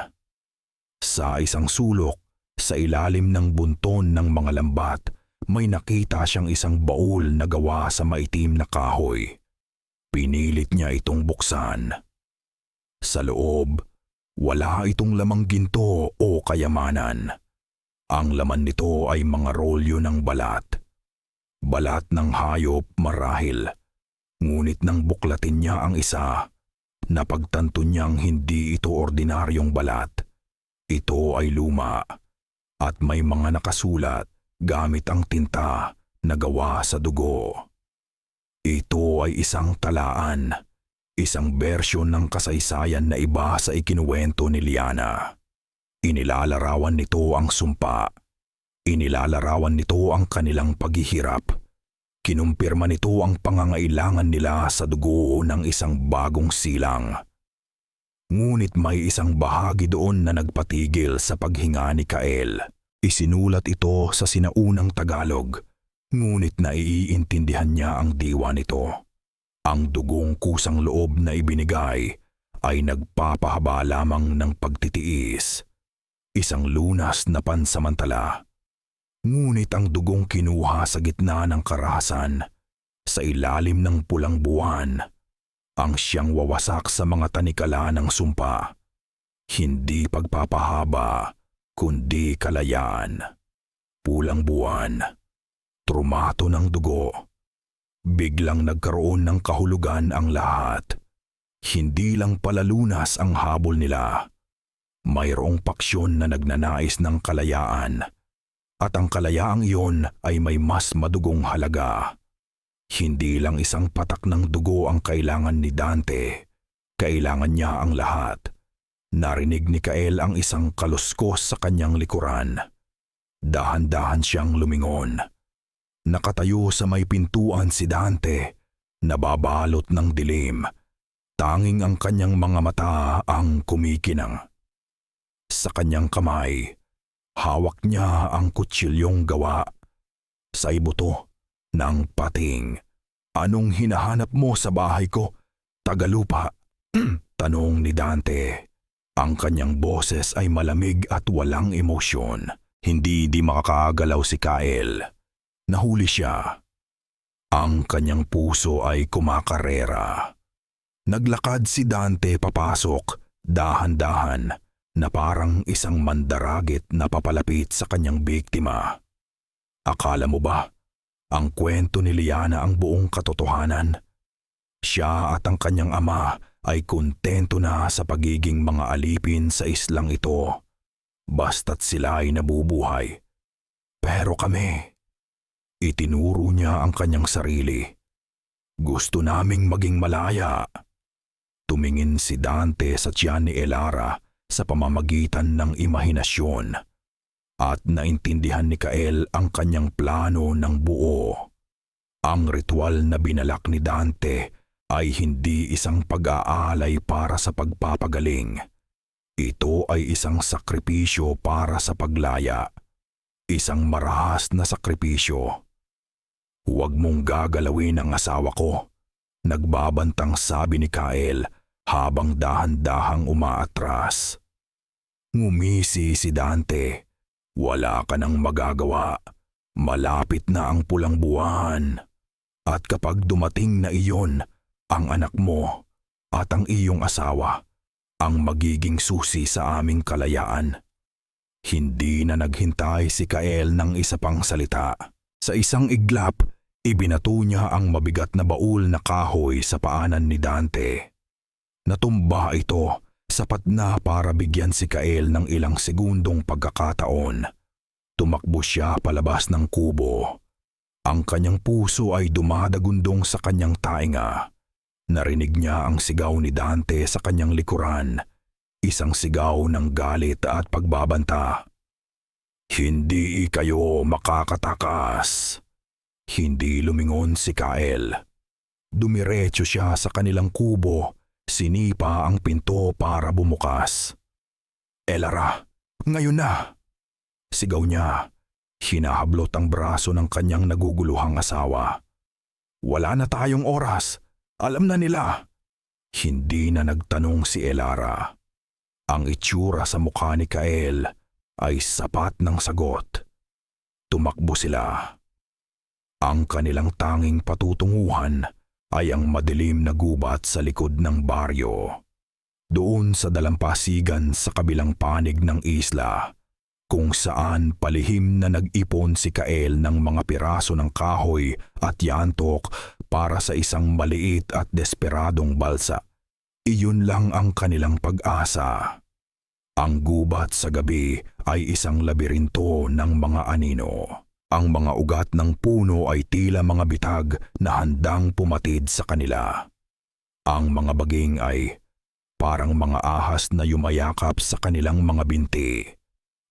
Sa isang sulok, sa ilalim ng bunton ng mga lambat, may nakita siyang isang baul na gawa sa maitim na kahoy. Pinilit niya itong buksan. Sa loob, wala itong lamang ginto o kayamanan. Ang laman nito ay mga rolyo ng balat. Balat ng hayop marahil. Ngunit nang buklatin niya ang isa, napagtanto niyang hindi ito ordinaryong balat. Ito ay luma. At may mga nakasulat gamit ang tinta na gawa sa dugo. Ito ay isang talaan, isang bersyon ng kasaysayan na iba sa ikinuwento ni Liana. Inilalarawan nito ang sumpa. Inilalarawan nito ang kanilang paghihirap. Kinumpirma nito ang pangangailangan nila sa dugo ng isang bagong silang. Ngunit may isang bahagi doon na nagpatigil sa paghinga ni Kael. Isinulat ito sa sinaunang Tagalog, ngunit naiintindihan niya ang diwa nito. Ang dugong kusang loob na ibinigay ay nagpapahaba lamang ng pagtitiis. Isang lunas na pansamantala. Ngunit ang dugong kinuha sa gitna ng karahasan, sa ilalim ng pulang buwan, ang siyang wawasak sa mga tanikala ng sumpa. Hindi pagpapahaba, kundi kalayaan. Pulang buwan, trumato ng dugo. Biglang nagkaroon ng kahulugan ang lahat. Hindi lang palalunas ang habol nila. Mayroong paksyon na nagnanais ng kalayaan. At ang kalayaang iyon ay may mas madugong halaga. Hindi lang isang patak ng dugo ang kailangan ni Dante. Kailangan niya ang lahat. Narinig ni Kael ang isang kaluskos sa kanyang likuran. Dahan-dahan siyang lumingon. Nakatayo sa may pintuan si Dante, nababalot ng dilim. Tanging ang kanyang mga mata ang kumikinang. Sa kanyang kamay, hawak niya ang kutsilyong gawa. Sa ibuto ng pating. Anong hinahanap mo sa bahay ko, tagalupa? Tanong ni Dante. Ang kanyang boses ay malamig at walang emosyon. Hindi makakagalaw si Kael. Nahuli siya. Ang kanyang puso ay kumakarera. Naglakad si Dante papasok, dahan-dahan, na parang isang mandaragit na papalapit sa kanyang biktima. Akala mo ba ang kwento ni Liana ang buong katotohanan? Siya at ang kanyang ama ay kontento na sa pagiging mga alipin sa islang ito, basta't sila ay nabubuhay. Pero kami, itinuro niya ang kanyang sarili. Gusto naming maging malaya. Tumingin si Dante sa tiyan ni Elara sa pamamagitan ng imahinasyon. At naintindihan ni Kael ang kanyang plano ng buo. Ang ritual na binalak ni Dante ay hindi isang pag-aalay para sa pagpapagaling. Ito ay isang sakripisyo para sa paglaya. Isang marahas na sakripisyo. Huwag mong gagalawin ang asawa ko, nagbabantang sabi ni Kael habang dahan-dahang umaatras. Ngumisi si Dante. Wala ka nang magagawa. Malapit na ang pulang buwan. At kapag dumating na iyon, ang anak mo at ang iyong asawa, ang magiging susi sa aming kalayaan. Hindi na naghintay si Kael ng isa pang salita. Sa isang iglap, ibinato niya ang mabigat na baul na kahoy sa paanan ni Dante. Natumba ito. Sapat na para bigyan si Kael ng ilang segundong pagkakataon. Tumakbo siya palabas ng kubo. Ang kanyang puso ay dumadagundong sa kanyang tainga. Narinig niya ang sigaw ni Dante sa kanyang likuran. Isang sigaw ng galit at pagbabanta. Hindi kayo makakatakas. Hindi lumingon si Kael. Dumiretso siya sa kanilang kubo. Sinipa ang pinto para bumukas. Elara, ngayon na! Sigaw niya. Hinahablot ang braso ng kanyang naguguluhang asawa. Wala na tayong oras. Alam na nila. Hindi na nagtanong si Elara. Ang itsura sa mukha ni Kael ay sapat ng sagot. Tumakbo sila. Ang kanilang tanging patutunguhan ay ang madilim na gubat sa likod ng baryo. Doon sa dalampasigan sa kabilang panig ng isla, kung saan palihim na nag-ipon si Kael ng mga piraso ng kahoy at yantok para sa isang maliit at desperadong balsa. Iyon lang ang kanilang pag-asa. Ang gubat sa gabi ay isang labirinto ng mga anino. Ang mga ugat ng puno ay tila mga bitag na handang pumatid sa kanila. Ang mga baging ay parang mga ahas na yumayakap sa kanilang mga binti.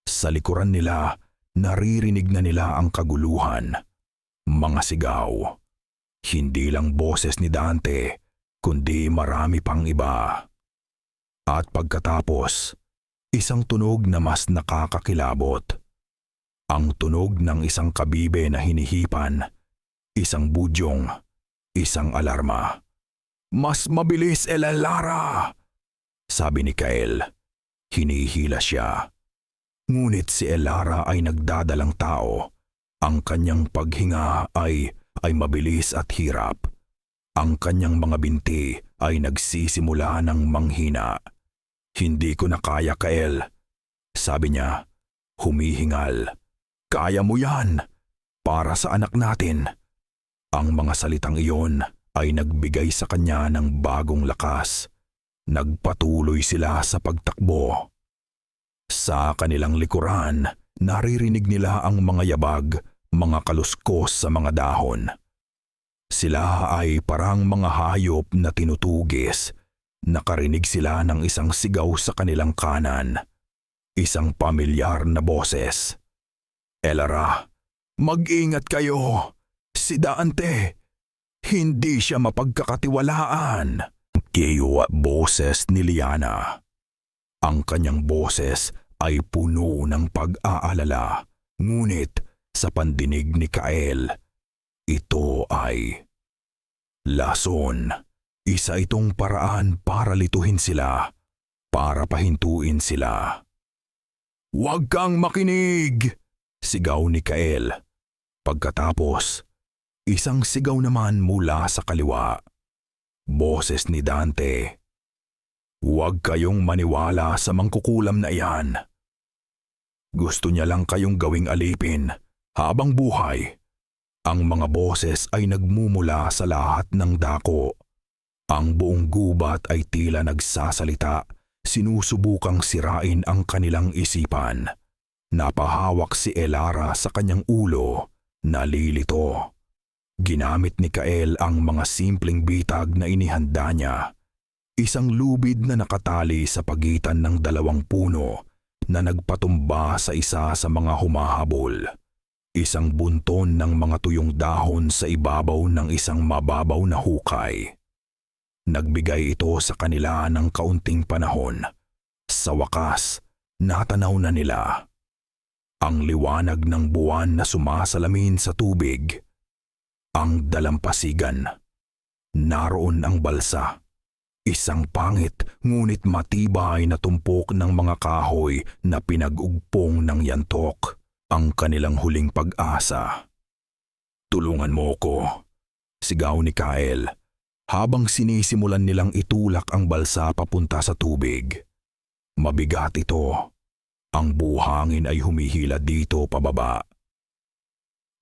Sa likuran nila, naririnig na nila ang kaguluhan, mga sigaw. Hindi lang boses ni Dante, kundi marami pang iba. At pagkatapos, isang tunog na mas nakakakilabot. Ang tunog ng isang kabibe na hinihipan, isang budyong, isang alarma. "Mas mabilis, Elara!" sabi ni Kael. Hinihila siya. Ngunit si Elara ay nagdadalang tao. Ang kanyang paghinga ay mabilis at hirap. Ang kanyang mga binti ay nagsisimula ng manghina. "Hindi ko na kaya, Kael," sabi niya, humihingal. "Kaya mo yan, para sa anak natin." Ang mga salitang iyon ay nagbigay sa kanya ng bagong lakas. Nagpatuloy sila sa pagtakbo. Sa kanilang likuran, naririnig nila ang mga yabag, mga kaluskos sa mga dahon. Sila ay parang mga hayop na tinutugis. Nakarinig sila ng isang sigaw sa kanilang kanan. Isang pamilyar na boses. "Elara, mag-ingat kayo! Si Dante, hindi siya mapagkakatiwalaan." Kiwa boses ni Liana. Ang kanyang boses ay puno ng pag-aalala, ngunit sa pandinig ni Kael, ito ay lason. Isa itong paraan para lituhin sila, para pahintuin sila. "Huwag kang makinig!" sigaw ni Kael. Pagkatapos, isang sigaw naman mula sa kaliwa. Boses ni Dante. "Huwag kayong maniwala sa mangkukulam na iyan. Gusto niya lang kayong gawing alipin habang buhay." Ang mga boses ay nagmumula sa lahat ng dako. Ang buong gubat ay tila nagsasalita, sinusubukang sirain ang kanilang isipan. Napahawak si Elara sa kanyang ulo, nalilito. Ginamit ni Kael ang mga simpleng bitag na inihanda niya. Isang lubid na nakatali sa pagitan ng dalawang puno na nagpatumba sa isa sa mga humahabol. Isang bunton ng mga tuyong dahon sa ibabaw ng isang mababaw na hukay. Nagbigay ito sa kanila ng kaunting panahon. Sa wakas, natanaw na nila ang liwanag ng buwan na sumasalamin sa tubig. Ang dalampasigan. Naroon ang balsa. Isang pangit ngunit matibay na tumpok ng mga kahoy na pinag-ugpong ng yantok. Ang kanilang huling pag-asa. "Tulungan mo ko," sigaw ni Kael, habang sinisimulan nilang itulak ang balsa papunta sa tubig. Mabigat ito. Ang buhangin ay humihila dito pababa.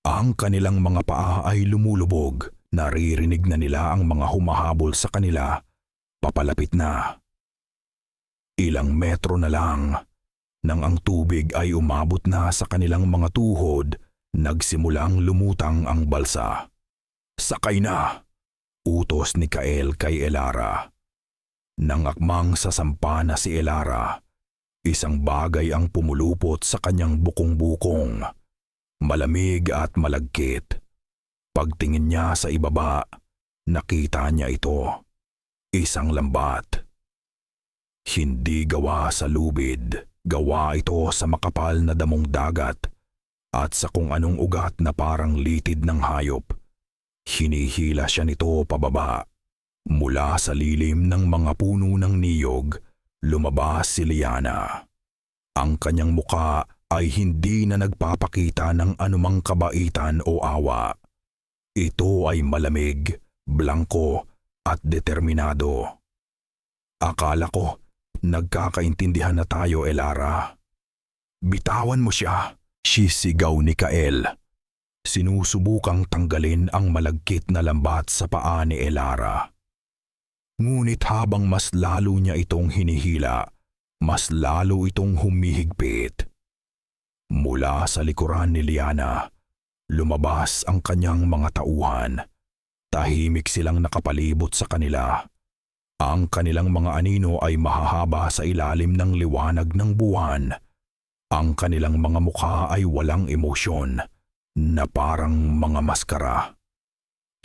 Ang kanilang mga paa ay lumulubog. Naririnig na nila ang mga humahabol sa kanila. Papalapit na. Ilang metro na lang. Nang ang tubig ay umabot na sa kanilang mga tuhod, nagsimulang lumutang ang balsa. "Sakay na!" utos ni Kael kay Elara. Nang akmang sasampa na si Elara, isang bagay ang pumulupot sa kanyang bukong-bukong. Malamig at malagkit. Pagtingin niya sa ibaba, nakita niya ito. Isang lambat. Hindi gawa sa lubid, gawa ito sa makapal na damong dagat at sa kung anong ugat na parang litid ng hayop. Hinihila siya nito pababa. Mula sa lilim ng mga puno ng niyog, lumabas si Liana. Ang kanyang muka ay hindi na nagpapakita ng anumang kabaitan o awa. Ito ay malamig, blangko at determinado. "Akala ko, nagkakaintindihan na tayo, Elara." "Bitawan mo siya," sisigaw ni Kael. Sinusubukang tanggalin ang malagkit na lambat sa paa ni Elara. Ngunit habang mas lalo niya itong hinihila, mas lalo itong humihigpit. Mula sa likuran ni Liana, Lumabas ang kanyang mga tauhan. Tahimik silang nakapalibot sa kanila. Ang kanilang mga anino ay mahahaba sa ilalim ng liwanag ng buwan. Ang kanilang mga mukha ay walang emosyon, na parang mga maskara.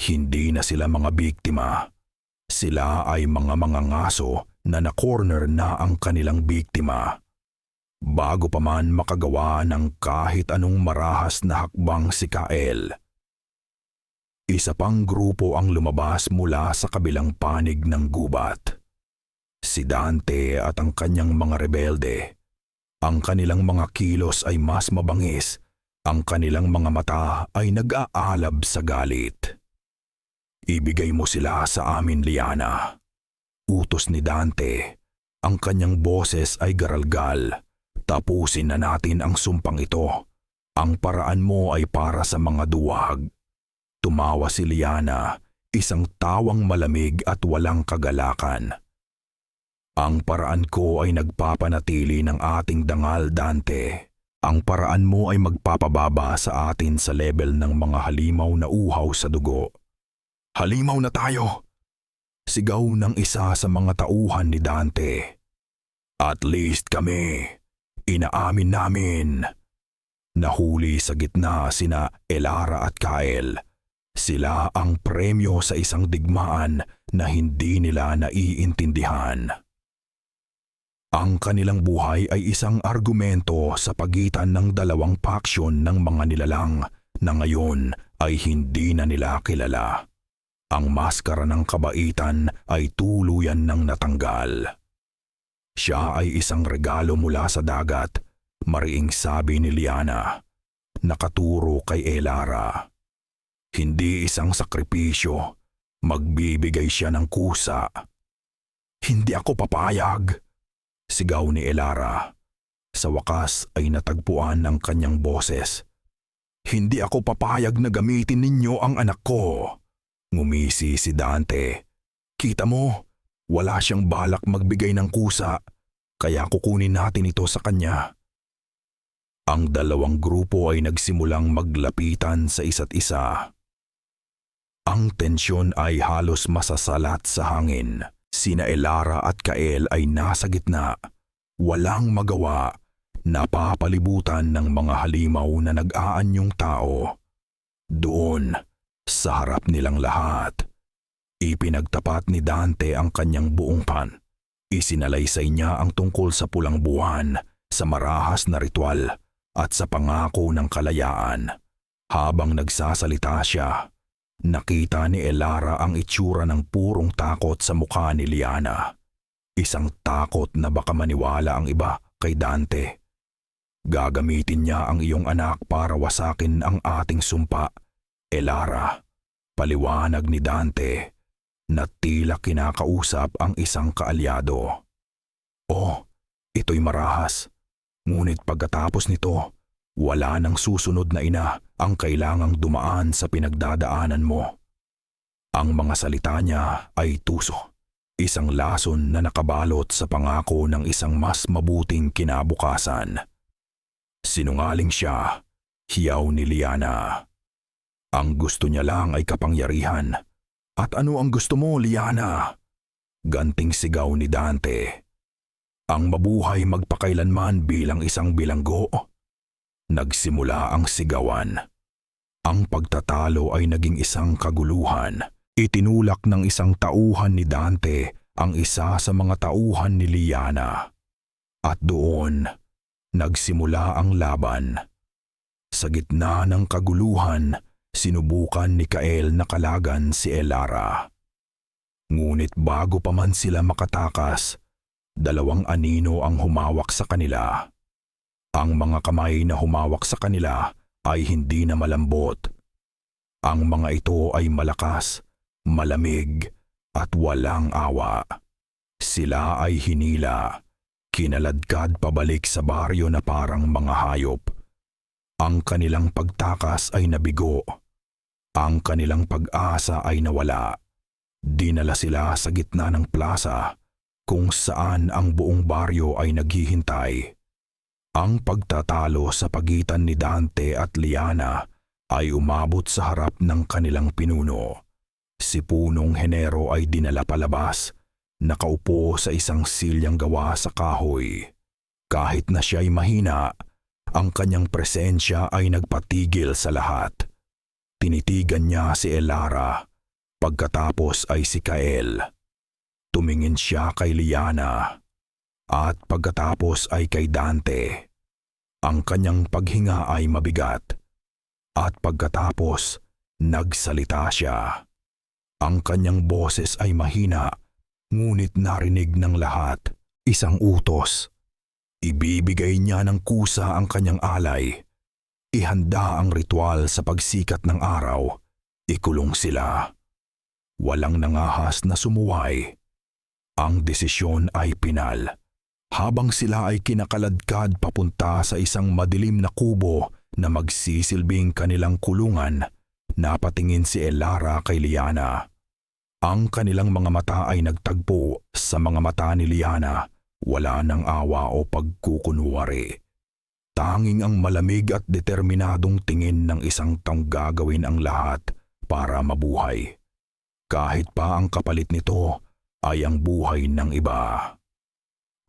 Hindi na sila mga biktima. Sila ay mga ngaso na na-corner na ang kanilang biktima. Bago pa man makagawa ng kahit anong marahas na hakbang si Kael. Isa pang grupo ang lumabas mula sa kabilang panig ng gubat. Si Dante at ang kanyang mga rebelde. Ang kanilang mga kilos ay mas mabangis. Ang kanilang mga mata ay nag-aalab sa galit. Ibigay mo sila sa amin, Liana. Utos ni Dante. Ang kanyang boses ay garalgal. Tapusin na natin ang sumpang ito. Ang paraan mo ay para sa mga duwag. Tumawa si Liana, isang tawang malamig at walang kagalakan. Ang paraan ko ay nagpapanatili ng ating dangal, Dante. Ang paraan mo ay magpapababa sa atin sa level ng mga halimaw na uhaw sa dugo. Halimaw na tayo! Sigaw ng isa sa mga tauhan ni Dante. At least kami, inaamin namin. Nahuli sa gitna sina Elara at Kael. Sila ang premyo sa isang digmaan na hindi nila naiintindihan. Ang kanilang buhay ay isang argumento sa pagitan ng dalawang paksyon ng mga nilalang na ngayon ay hindi na nila kilala. Ang maskara ng kabaitan ay tuluyan ng natanggal. Siya ay isang regalo mula sa dagat, mariing sabi ni Liana, nakaturo kay Elara. Hindi isang sakripisyo, magbibigay siya ng kusa. Hindi ako papayag, sigaw ni Elara. Sa wakas ay natagpuan ang kanyang boses. Hindi ako papayag na gamitin ninyo ang anak ko. Ngumisi si Dante. Kita mo, wala siyang balak magbigay ng kusa, kaya kukunin natin ito sa kanya. Ang dalawang grupo ay nagsimulang maglapitan sa isa't isa. Ang tensyon ay halos masasalat sa hangin. Sina Elara at Kael ay nasa gitna. Walang magawa. Napapalibutan ng mga halimaw na nag-aanyong tao. Doon, sa harap nilang lahat, ipinagtapat ni Dante ang kanyang buong pan. Isinalaysay niya ang tungkol sa pulang buwan, sa marahas na ritual, at sa pangako ng kalayaan. Habang nagsasalita siya, nakita ni Elara ang itsura ng purong takot sa mukha ni Liana. Isang takot na baka maniwala ang iba kay Dante. Gagamitin niya ang iyong anak para wasakin ang ating sumpa, Elara. Paliwanag ni Dante na tila kinakausap ang isang kaalyado. Oh, ito'y marahas. Ngunit pagkatapos nito, wala nang susunod na ina ang kailangang dumaan sa pinagdadaanan mo. Ang mga salita niya ay tuso, isang lason na nakabalot sa pangako ng isang mas mabuting kinabukasan. Sinungaling siya, hiyaw ni Liana. Ang gusto niya lang ay kapangyarihan. At ano ang gusto mo, Liana? Ganting sigaw ni Dante. Ang mabuhay magpakailanman bilang isang bilanggo. Nagsimula ang sigawan. Ang pagtatalo ay naging isang kaguluhan. Itinulak ng isang tauhan ni Dante ang isa sa mga tauhan ni Liana. At doon, nagsimula ang laban. Sa gitna ng kaguluhan, sinubukan ni Kael na kalagan si Elara. Ngunit bago pa man sila makatakas, dalawang anino ang humawak sa kanila. Ang mga kamay na humawak sa kanila ay hindi na malambot. Ang mga ito ay malakas, malamig, at walang awa. Sila ay hinila, kinaladkad pabalik sa baryo na parang mga hayop. Ang kanilang pagtakas ay nabigo. Ang kanilang pag-asa ay nawala. Dinala sila sa gitna ng plaza kung saan ang buong baryo ay naghihintay. Ang pagtatalo sa pagitan ni Dante at Liana ay umabot sa harap ng kanilang pinuno. Si punong Henero ay dinala palabas, nakaupo sa isang silyang gawa sa kahoy. Kahit na siya'y mahina, ang kanyang presensya ay nagpatigil sa lahat. Tinitigan niya si Elara, pagkatapos ay si Kael. Tumingin siya kay Liana, at pagkatapos ay kay Dante. Ang kanyang paghinga ay mabigat, at pagkatapos nagsalita siya. Ang kanyang boses ay mahina, ngunit narinig ng lahat, isang utos. Ibibigay niya ng kusa ang kanyang alay. Ihanda ang ritual sa pagsikat ng araw. Ikulong sila. Walang nangahas na sumuway. Ang desisyon ay pinal. Habang sila ay kinakaladkad papunta sa isang madilim na kubo na magsisilbing kanilang kulungan, napatingin si Elara kay Liana. Ang kanilang mga mata ay nagtagpo. Sa mga mata ni Liana, wala ng awa o pagkukunwari. Tanging ang malamig at determinadong tingin ng isang taong gagawin ang lahat para mabuhay. Kahit pa ang kapalit nito ay ang buhay ng iba.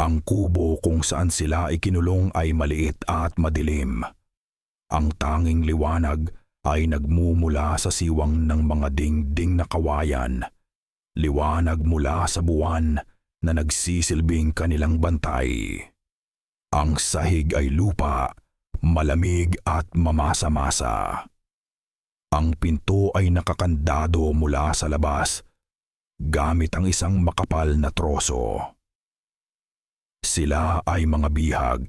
Ang kubo kung saan sila ikinulong ay maliit at madilim. Ang tanging liwanag ay nagmumula sa siwang ng mga dingding na kawayan. Liwanag mula sa buwan na nagsisilbing kanilang bantay. Ang sahig ay lupa, malamig at mamasa-masa. Ang pinto ay nakakandado mula sa labas, gamit ang isang makapal na troso. Sila ay mga bihag,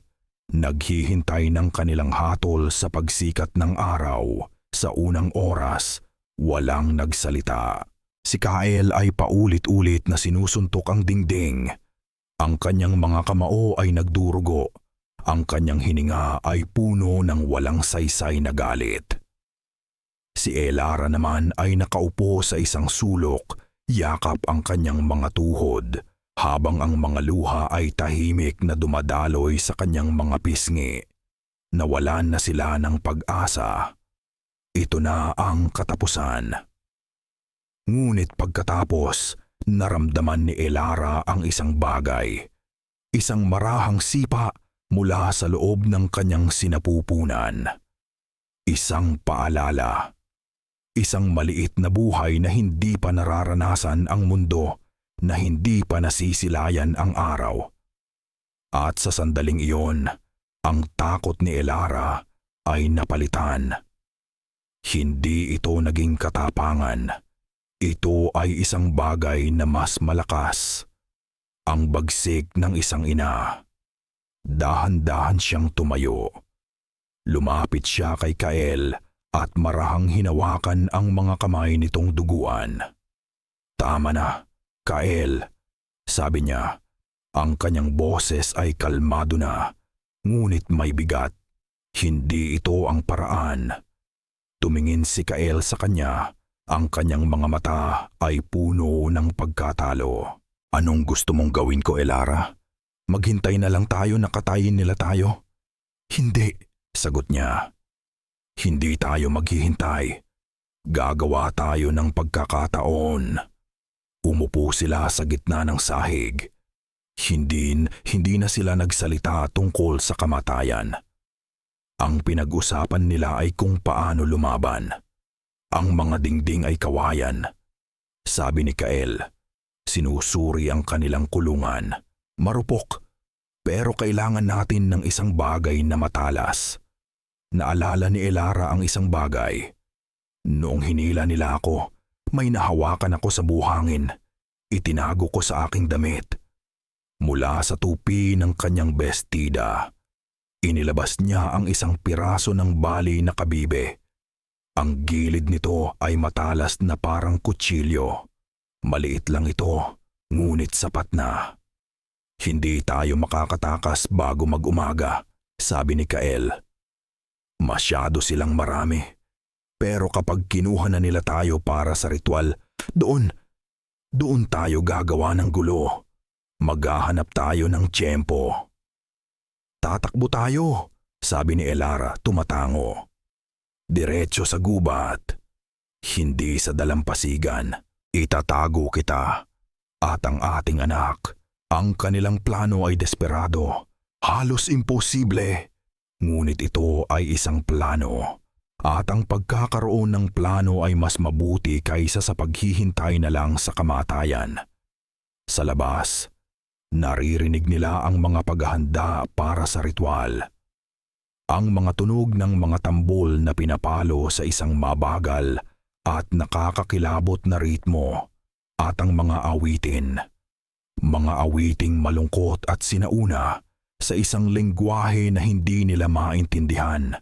naghihintay ng kanilang hatol sa pagsikat ng araw. Sa unang oras, walang nagsalita. Si Kael ay paulit-ulit na sinusuntok ang dingding. Ang kanyang mga kamao ay nagdurugo. Ang kanyang hininga ay puno ng walang saysay na galit. Si Elara naman ay nakaupo sa isang sulok, yakap ang kanyang mga tuhod, habang ang mga luha ay tahimik na dumadaloy sa kanyang mga pisngi. Nawalan na sila ng pag-asa. Ito na ang katapusan. Ngunit pagkatapos, naramdaman ni Elara ang isang bagay. Isang marahang sipa mula sa loob ng kanyang sinapupunan. Isang paalala. Isang maliit na buhay na hindi pa nararanasan ang mundo, na hindi pa nasisilayan ang araw. At sa sandaling iyon, ang takot ni Elara ay napalitan. Hindi ito naging katapangan. Ito ay isang bagay na mas malakas. Ang bagsik ng isang ina. Dahan-dahan siyang tumayo. Lumapit siya kay Kael at marahang hinawakan ang mga kamay nitong duguan. Tama na, Kael, sabi niya. Ang kanyang boses ay kalmado na, ngunit may bigat. Hindi ito ang paraan. Tumingin si Kael sa kanya. Ang kanyang mga mata ay puno ng pagkatalo. Anong gusto mong gawin ko, Elara? Maghintay na lang tayo na katayin nila tayo? Hindi, sagot niya. Hindi tayo maghihintay. Gagawa tayo ng pagkakataon. Umupo sila sa gitna ng sahig. Hindi na sila nagsalita tungkol sa kamatayan. Ang pinag-usapan nila ay kung paano lumaban. Ang mga dingding ay kawayan. Sabi ni Kael, sinusuri ang kanilang kulungan. Marupok, pero kailangan natin ng isang bagay na matalas. Naalala ni Elara ang isang bagay. Noong hinila nila ako, may nahawakan ako sa buhangin. Itinago ko sa aking damit. Mula sa tupi ng kanyang bestida, inilabas niya ang isang piraso ng bali na kabibe. Ang gilid nito ay matalas na parang kutsilyo. Maliit lang ito, ngunit sapat na. Hindi tayo makakatakas bago mag-umaga, sabi ni Kael. Masyado silang marami. Pero kapag kinuha na nila tayo para sa ritual, doon tayo gagawa ng gulo. Maghahanap tayo ng tiyempo. Tatakbo tayo, sabi ni Elara tumatango. Diretso sa gubat. Hindi sa dalampasigan. Itatago kita. At ang ating anak. Ang kanilang plano ay desperado. Halos imposible. Ngunit ito ay isang plano. At ang pagkakaroon ng plano ay mas mabuti kaysa sa paghihintay na lang sa kamatayan. Sa labas, naririnig nila ang mga paghahanda para sa ritual. Ang mga tunog ng mga tambol na pinapalo sa isang mabagal at nakakakilabot na ritmo at ang mga awitin. Mga awiting malungkot at sinauna sa isang lengguwahe na hindi nila maintindihan.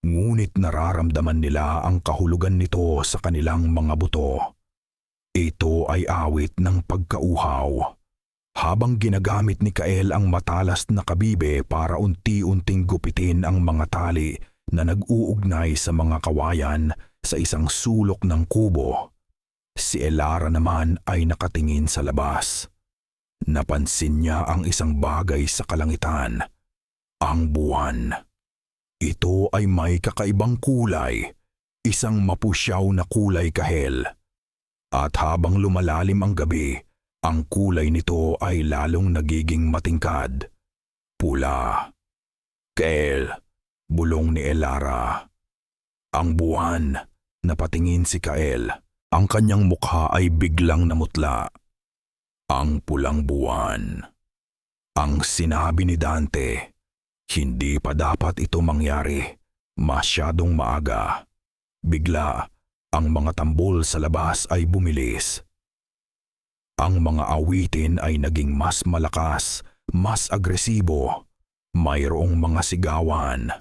Ngunit nararamdaman nila ang kahulugan nito sa kanilang mga buto. Ito ay awit ng pagkauhaw. Habang ginagamit ni Kael ang matalas na kabibe para unti-unting gupitin ang mga tali na nag-uugnay sa mga kawayan sa isang sulok ng kubo, si Elara naman ay nakatingin sa labas. Napansin niya ang isang bagay sa kalangitan, ang buwan. Ito ay may kakaibang kulay, isang mapusyaw na kulay kahel. At habang lumalalim ang gabi, ang kulay nito ay lalong nagiging matingkad. Pula. Kael, bulong ni Elara. Ang buwan, napatingin si Kael. Ang kanyang mukha ay biglang namutla. Ang pulang buwan. Ang sinabi ni Dante. Hindi pa dapat ito mangyari. Masyadong maaga. Bigla, ang mga tambol sa labas ay bumilis. Ang mga awitin ay naging mas malakas, mas agresibo. Mayroong mga sigawan.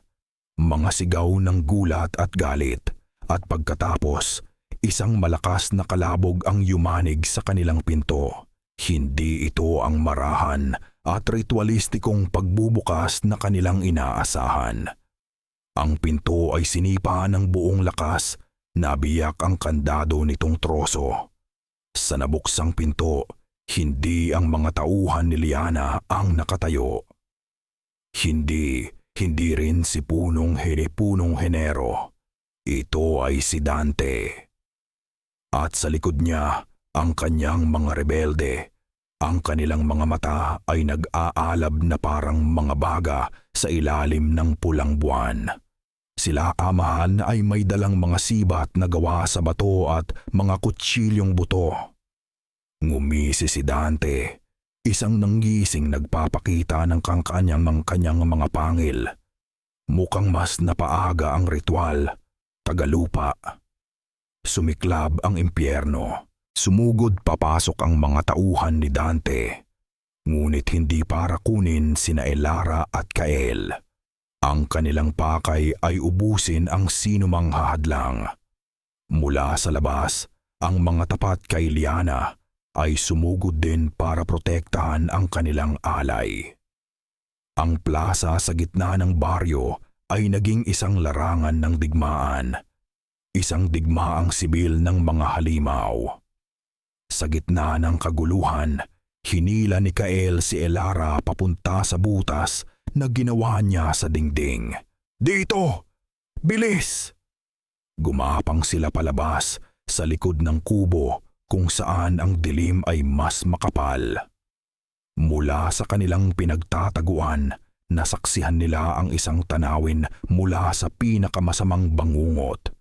Mga sigaw ng gulat at galit. At pagkatapos, isang malakas na kalabog ang yumanig sa kanilang pinto. Hindi ito ang marahan at ritualistikong pagbubukas na kanilang inaasahan. Ang pinto ay sinipa ng buong lakas, nabiyak ang kandado nitong troso. Sa nabuksang pinto, hindi ang mga tauhan ni Liana ang nakatayo. Hindi rin si Punong Henero. Ito ay si Dante. At sa likod niya, ang kanyang mga rebelde. Ang kanilang mga mata ay nag-aalab na parang mga baga sa ilalim ng pulang buwan. Sila amahan ay may dalang mga sibat na gawa sa bato at mga kutsilyong buto. Ngumisi si Dante, isang nanggising nagpapakita ng kanyang mga pangil. Mukhang mas napaaga ang ritual, tagalupa. Sumiklab ang impyerno. Sumugod papasok ang mga tauhan ni Dante. Ngunit hindi para kunin sina Elara at Kael. Ang kanilang pakay ay ubusin ang sinumang hahadlang. Mula sa labas, ang mga tapat kay Liana ay sumugod din para protektahan ang kanilang alay. Ang plaza sa gitna ng baryo ay naging isang larangan ng digmaan. Isang digmaang sibil ng mga halimaw. Sa gitna ng kaguluhan, hinila ni Kael si Elara papunta sa butas na ginawa niya sa dingding. Dito! Bilis! Gumapang sila palabas sa likod ng kubo kung saan ang dilim ay mas makapal. Mula sa kanilang pinagtataguan, nasaksihan nila ang isang tanawin mula sa pinakamasamang bangungot.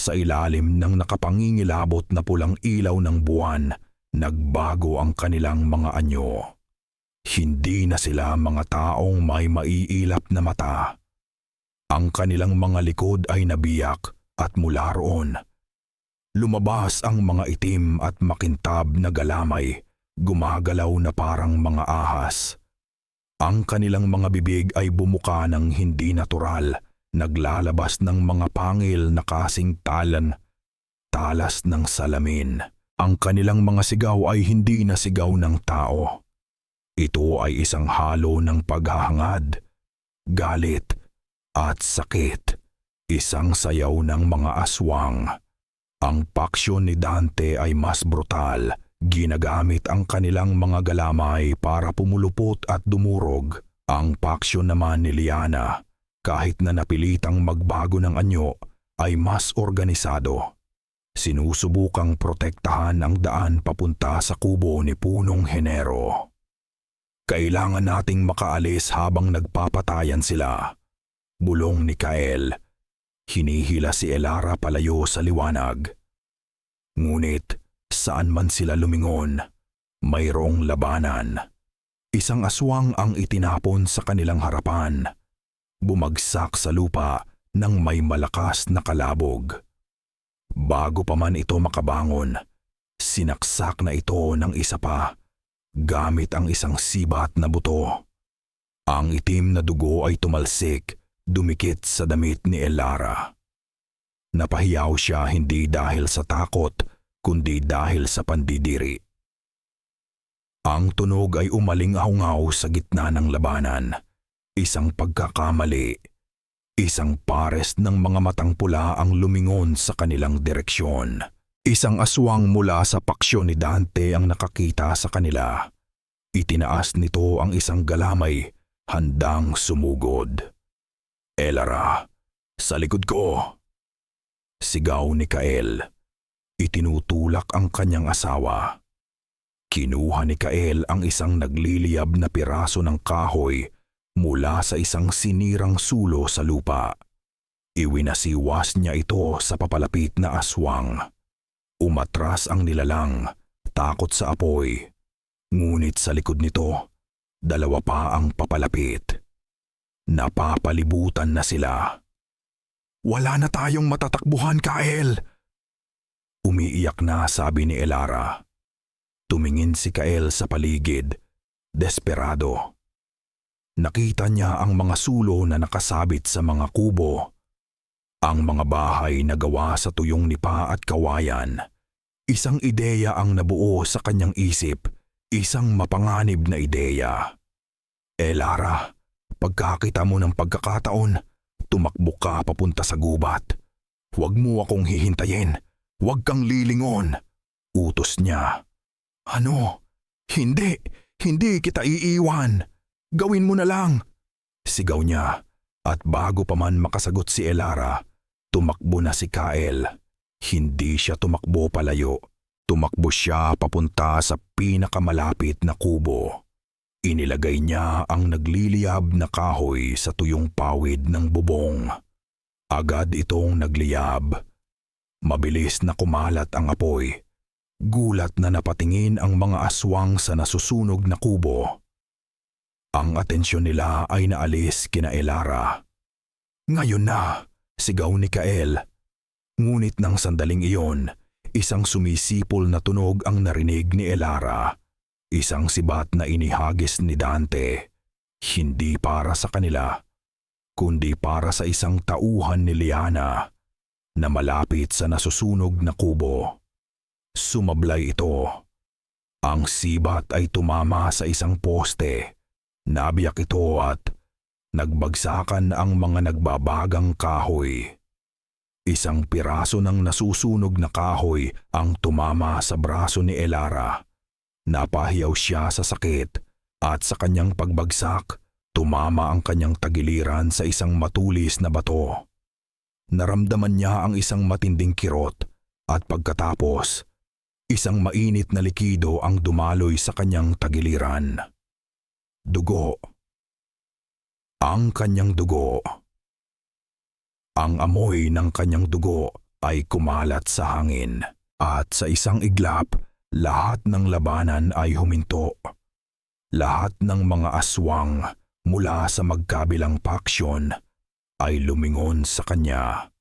Sa ilalim ng nakapangingilabot na pulang ilaw ng buwan, nagbago ang kanilang mga anyo. Hindi na sila mga taong may maiilap na mata. Ang kanilang mga likod ay nabiyak at mula roon, lumabas ang mga itim at makintab na galamay, gumagalaw na parang mga ahas. Ang kanilang mga bibig ay bumuka ng hindi natural, naglalabas ng mga pangil na kasing talas ng salamin. Ang kanilang mga sigaw ay hindi na sigaw ng tao. Ito ay isang halo ng paghahangad, galit, at sakit. Isang sayaw ng mga aswang. Ang paksyon ni Dante ay mas brutal. Ginagamit ang kanilang mga galamay para pumulupot at dumurog. Ang paksyon naman ni Liana, kahit na napilitang magbago ng anyo, ay mas organisado. Sinusubukang protektahan ang daan papunta sa kubo ni Punong Henero. Kailangan nating makaalis habang nagpapatayan sila. Bulong ni Kael. Hinihila si Elara palayo sa liwanag. Ngunit saan man sila lumingon, mayroong labanan. Isang aswang ang itinapon sa kanilang harapan. Bumagsak sa lupa nang may malakas na kalabog. Bago pa man ito makabangon, sinaksak na ito ng isa pa, gamit ang isang sibat na buto. Ang itim na dugo ay tumalsik, dumikit sa damit ni Elara. Napahiyaw siya hindi dahil sa takot, kundi dahil sa pandidiri. Ang tunog ay umaling-ahungaw sa gitna ng labanan. Isang pagkakamali. Isang pares ng mga matang pula ang lumingon sa kanilang direksyon. Isang aswang mula sa paksyon ni Dante ang nakakita sa kanila. Itinaas nito ang isang galamay, handang sumugod. "Elara, sa likod ko!" Sigaw ni Kael. Itinutulak ang kanyang asawa. Kinuha ni Kael ang isang nagliliyab na piraso ng kahoy mula sa isang sinirang sulo sa lupa. Iwinasiwas niya ito sa papalapit na aswang. Umatras ang nilalang, takot sa apoy. Ngunit sa likod nito, dalawa pa ang papalapit. Napapalibutan na sila. "Wala na tayong matatakbuhan, Kael!" Umiiyak na sabi ni Elara. Tumingin si Kael sa paligid, desperado. Nakita niya ang mga sulo na nakasabit sa mga kubo. Ang mga bahay na gawa sa tuyong nipa at kawayan. Isang ideya ang nabuo sa kanyang isip, isang mapanganib na ideya. "Elara, pagkakita mo ng pagkakataon, tumakbo ka papunta sa gubat. Huwag mo akong hihintayin, huwag kang lilingon," utos niya. "Ano? Hindi kita iiwan. Gawin mo na lang," sigaw niya, at bago pa man makasagot si Elara, tumakbo na si Kael. Hindi siya tumakbo palayo, tumakbo siya papunta sa pinakamalapit na kubo. Inilagay niya ang nagliliyab na kahoy sa tuyong pawid ng bubong. Agad itong nagliyab. Mabilis na kumalat ang apoy. Gulat na napatingin ang mga aswang sa nasusunog na kubo. Ang atensyon nila ay naalis kina Elara. "Ngayon na!" sigaw ni Kael. Ngunit nang sandaling iyon, isang sumisipol na tunog ang narinig ni Elara. Isang sibat na inihagis ni Dante. Hindi para sa kanila, kundi para sa isang tauhan ni Liana na malapit sa nasusunog na kubo. Sumablay ito. Ang sibat ay tumama sa isang poste. Nabiyak ito at nagbagsakan ang mga nagbabagang kahoy. Isang piraso ng nasusunog na kahoy ang tumama sa braso ni Elara. Napahiyaw siya sa sakit at sa kanyang pagbagsak, tumama ang kanyang tagiliran sa isang matulis na bato. Naramdaman niya ang isang matinding kirot at pagkatapos, isang mainit na likido ang dumaloy sa kanyang tagiliran. Dugo. Ang kanyang dugo. Ang amoy ng kanyang dugo ay kumalat sa hangin at sa isang iglap, lahat ng labanan ay huminto. Lahat ng mga aswang mula sa magkabilang paksyon ay lumingon sa kanya.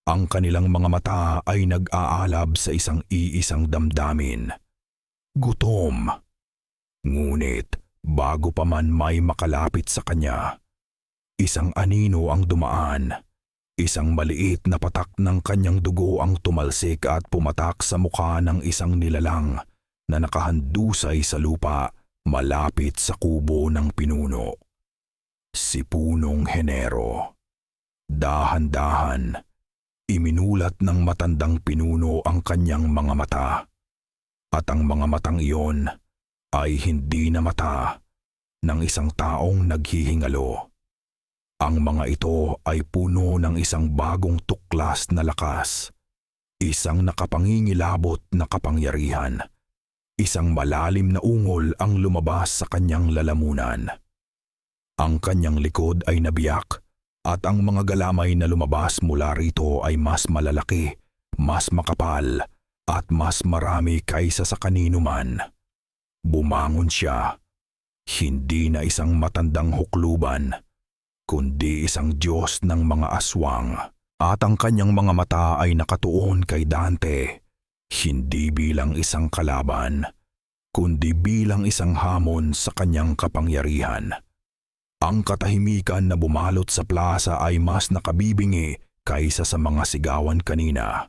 Ang kanilang mga mata ay nag-aalab sa isang iisang damdamin. Gutom. Ngunit bago pa man may makalapit sa kanya, isang anino ang dumaan. Isang maliit na patak ng kanyang dugo ang tumalsik at pumatak sa mukha ng isang nilalang na nakahandusay sa lupa malapit sa kubo ng pinuno. Si Punong Henero. Dahan-dahan, iminulat ng matandang pinuno ang kanyang mga mata. At ang mga matang iyon ay hindi na mata ng isang taong naghihingalo. Ang mga ito ay puno ng isang bagong tuklas na lakas, isang nakapangingilabot na kapangyarihan, isang malalim na ungol ang lumabas sa kanyang lalamunan. Ang kanyang likod ay nabiyak at ang mga galamay na lumabas mula rito ay mas malalaki, mas makapal at mas marami kaysa sa kanino man. Bumangon siya, hindi na isang matandang hukluban, kundi isang Diyos ng mga aswang, at ang kanyang mga mata ay nakatuon kay Dante, hindi bilang isang kalaban, kundi bilang isang hamon sa kanyang kapangyarihan. Ang katahimikan na bumalot sa plaza ay mas nakabibingi kaysa sa mga sigawan kanina.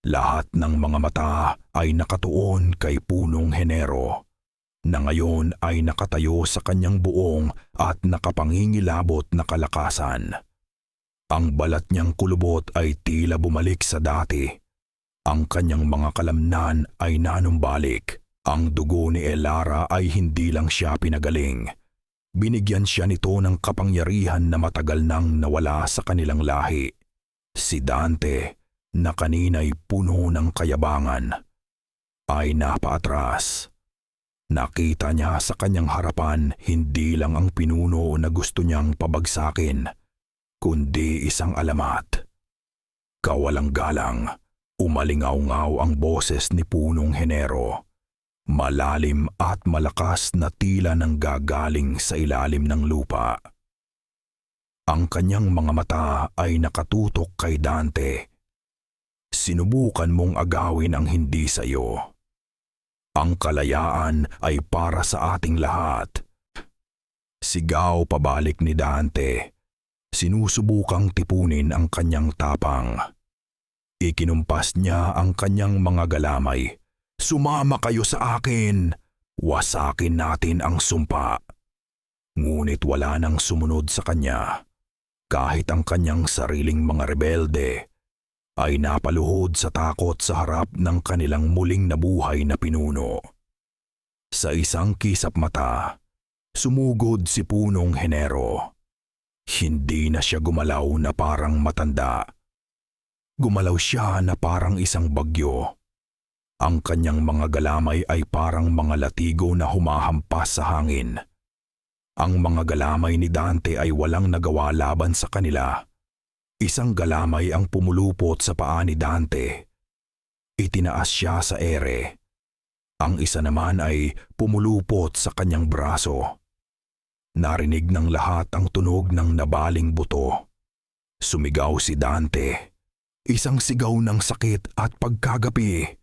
Lahat ng mga mata ay nakatuon kay Punong Henero, na ngayon ay nakatayo sa kanyang buong at nakapangingilabot na kalakasan. Ang balat niyang kulubot ay tila bumalik sa dati. Ang kanyang mga kalamnan ay nanumbalik. Ang dugo ni Elara ay hindi lang siya pinagaling. Binigyan siya nito ng kapangyarihan na matagal nang nawala sa kanilang lahi. Si Dante, na kanina'y puno ng kayabangan, ay napaatras. Nakita niya sa kanyang harapan hindi lang ang pinuno na gusto niyang pabagsakin, kundi isang alamat. Kawalang galang, umalingaw-ngaw ang boses ni Punong Henero. Malalim at malakas na tila nang gagaling sa ilalim ng lupa. Ang kanyang mga mata ay nakatutok kay Dante. Sinubukan mong agawin ang hindi sa iyo. Ang kalayaan ay para sa ating lahat. Sigaw pabalik ni Dante. Sinusubukang tipunin ang kanyang tapang. Ikinumpas niya ang kanyang mga galamay. Sumama kayo sa akin. Wasakin natin ang sumpa. Ngunit wala nang sumunod sa kanya. Kahit ang kanyang sariling mga rebelde ay napaluhod sa takot sa harap ng kanilang muling nabuhay na pinuno. Sa isang kisap mata, sumugod si Punong Henero. Hindi na siya gumalaw na parang matanda. Gumalaw siya na parang isang bagyo. Ang kanyang mga galamay ay parang mga latigo na humahampas sa hangin. Ang mga galamay ni Dante ay walang nagawa laban sa kanila. Isang galamay ang pumulupot sa paa ni Dante. Itinaas siya sa ere. Ang isa naman ay pumulupot sa kanyang braso. Narinig ng lahat ang tunog ng nabaling buto. Sumigaw si Dante. Isang sigaw ng sakit at pagkagapi.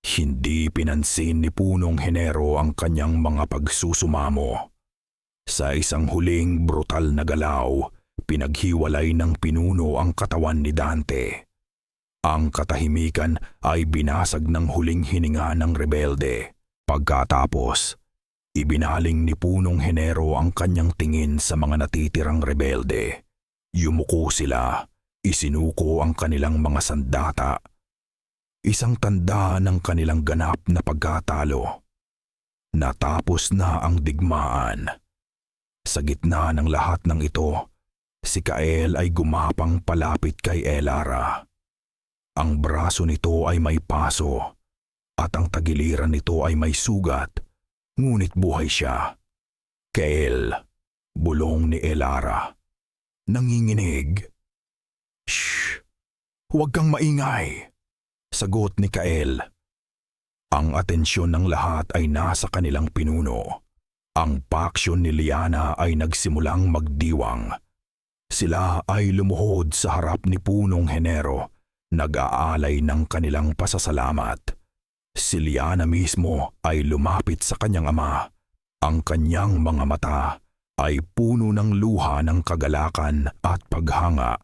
Hindi pinansin ni Punong Henero ang kanyang mga pagsusumamo. Sa isang huling brutal na galaw, pinaghiwalay ng pinuno ang katawan ni Dante. Ang katahimikan ay binasag ng huling hininga ng rebelde. Pagkatapos, ibinaling ni Punong Henero ang kanyang tingin sa mga natitirang rebelde. Yumuko sila, isinuko ang kanilang mga sandata. Isang tanda ng kanilang ganap na pagkatalo. Natapos na ang digmaan. Sa gitna ng lahat ng ito, si Kael ay gumapang palapit kay Elara. Ang braso nito ay may paso at ang tagiliran nito ay may sugat, ngunit buhay siya. Kael, bulong ni Elara. Nanginginig. Shh! Huwag kang maingay! Sagot ni Kael. Ang atensyon ng lahat ay nasa kanilang pinuno. Ang paksyon ni Liana ay nagsimulang magdiwang. Sila ay lumuhod sa harap ni Punong Henero, nag-aalay ng kanilang pasasalamat. Si Liana mismo ay lumapit sa kanyang ama. Ang kanyang mga mata ay puno ng luha ng kagalakan at paghanga.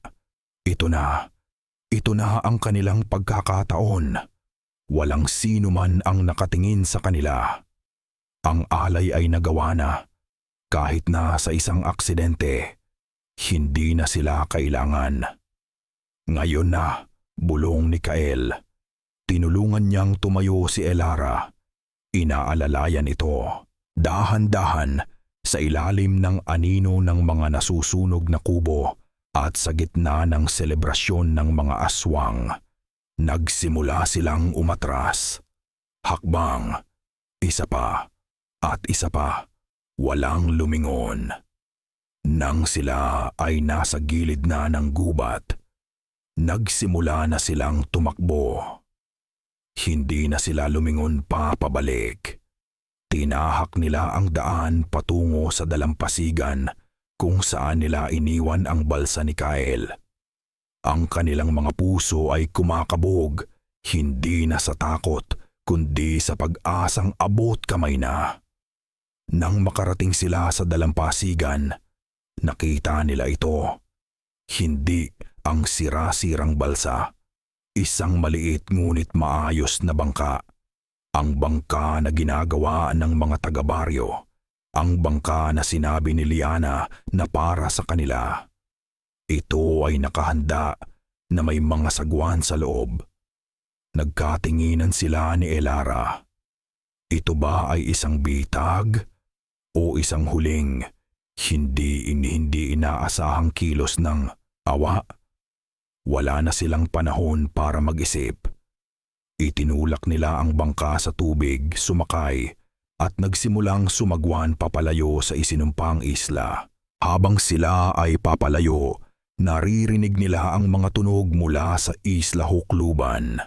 Ito na ang kanilang pagkakataon. Walang sino man ang nakatingin sa kanila. Ang alay ay nagawa na. Kahit na sa isang aksidente, hindi na sila kailangan. Ngayon na, bulong ni Kael. Tinulungan niyang tumayo si Elara. Inaalalayan ito. Dahan-dahan, sa ilalim ng anino ng mga nasusunog na kubo at sa gitna ng selebrasyon ng mga aswang, nagsimula silang umatras. Hakbang, isa pa, at isa pa, walang lumingon. Nang sila ay nasa gilid na ng gubat, nagsimula na silang tumakbo. Hindi na sila lumingon pa pabalik. Tinahak nila ang daan patungo sa dalampasigan kung saan nila iniwan ang balsa ni Kyle. Ang kanilang mga puso ay kumakabog, hindi na sa takot, kundi sa pag-asang abot kamay na. Nang makarating sila sa dalampasigan, nakita nila ito. Hindi ang sira-sirang balsa, isang maliit ngunit maayos na bangka. Ang bangka na ginagawa ng mga taga-baryo, ang bangka na sinabi ni Liana na para sa kanila. Ito ay nakahanda na may mga sagwan sa loob. Nagkatinginan sila ni Elara. Ito ba ay isang bitag o isang huling hindi inaasahang kilos ng awa? Wala na silang panahon para mag-isip. Itinulak nila ang bangka sa tubig, sumakay, at nagsimulang sumagwan papalayo sa isinumpang isla. Habang sila ay papalayo, naririnig nila ang mga tunog mula sa Isla Hukluban.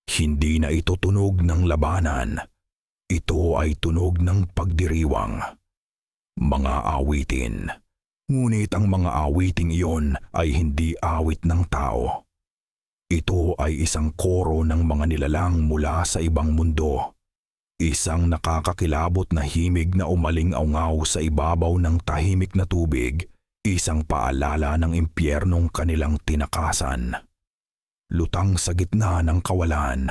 Hindi na ito tunog ng labanan. Ito ay tunog ng pagdiriwang. Mga awitin. Ngunit ang mga awiting iyon ay hindi awit ng tao. Ito ay isang koro ng mga nilalang mula sa ibang mundo. Isang nakakakilabot na himig na umaling-aungaw sa ibabaw ng tahimik na tubig, isang paalala ng impyernong kanilang tinakasan. Lutang sa gitna ng kawalan,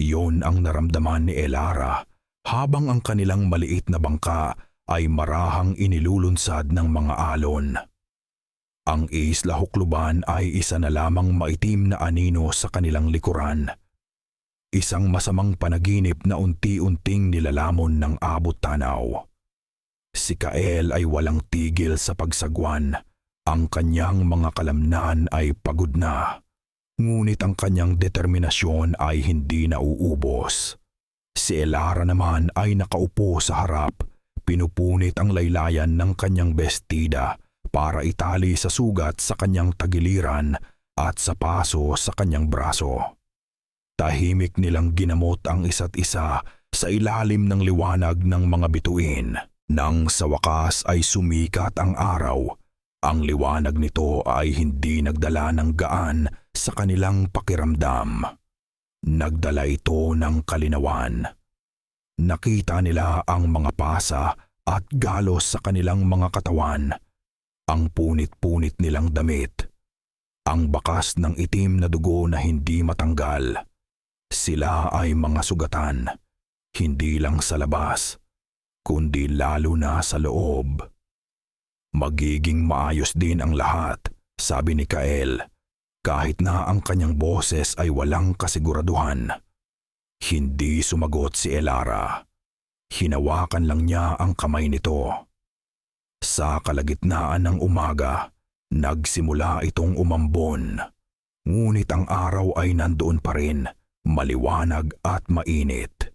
iyon ang naramdaman ni Elara habang ang kanilang maliit na bangka ay marahang inilulunsad ng mga alon. Ang Isla Hukluban ay isa na lamang maitim na anino sa kanilang likuran. Isang masamang panaginip na unti-unting nilalamon ng abot tanaw. Si Kael ay walang tigil sa pagsagwan. Ang kanyang mga kalamnan ay pagod na. Ngunit ang kanyang determinasyon ay hindi nauubos. Si Elara naman ay nakaupo sa harap, pinupunit ang laylayan ng kanyang bestida para itali sa sugat sa kanyang tagiliran at sa paso sa kanyang braso. Tahimik nilang ginamot ang isa't isa sa ilalim ng liwanag ng mga bituin. Nang sa wakas ay sumikat ang araw, ang liwanag nito ay hindi nagdala ng gaan sa kanilang pakiramdam. Nagdala ito ng kalinawan. Nakita nila ang mga pasa at galos sa kanilang mga katawan, ang punit-punit nilang damit, ang bakas ng itim na dugo na hindi matanggal. Sila ay mga sugatan, hindi lang sa labas, kundi lalo na sa loob. Magiging maayos din ang lahat, sabi ni Kael, kahit na ang kanyang boses ay walang kasiguraduhan. Hindi sumagot si Elara. Hinawakan lang niya ang kamay nito. Sa kalagitnaan ng umaga, nagsimula itong umambon. Ngunit ang araw ay nandoon pa rin, maliwanag at mainit.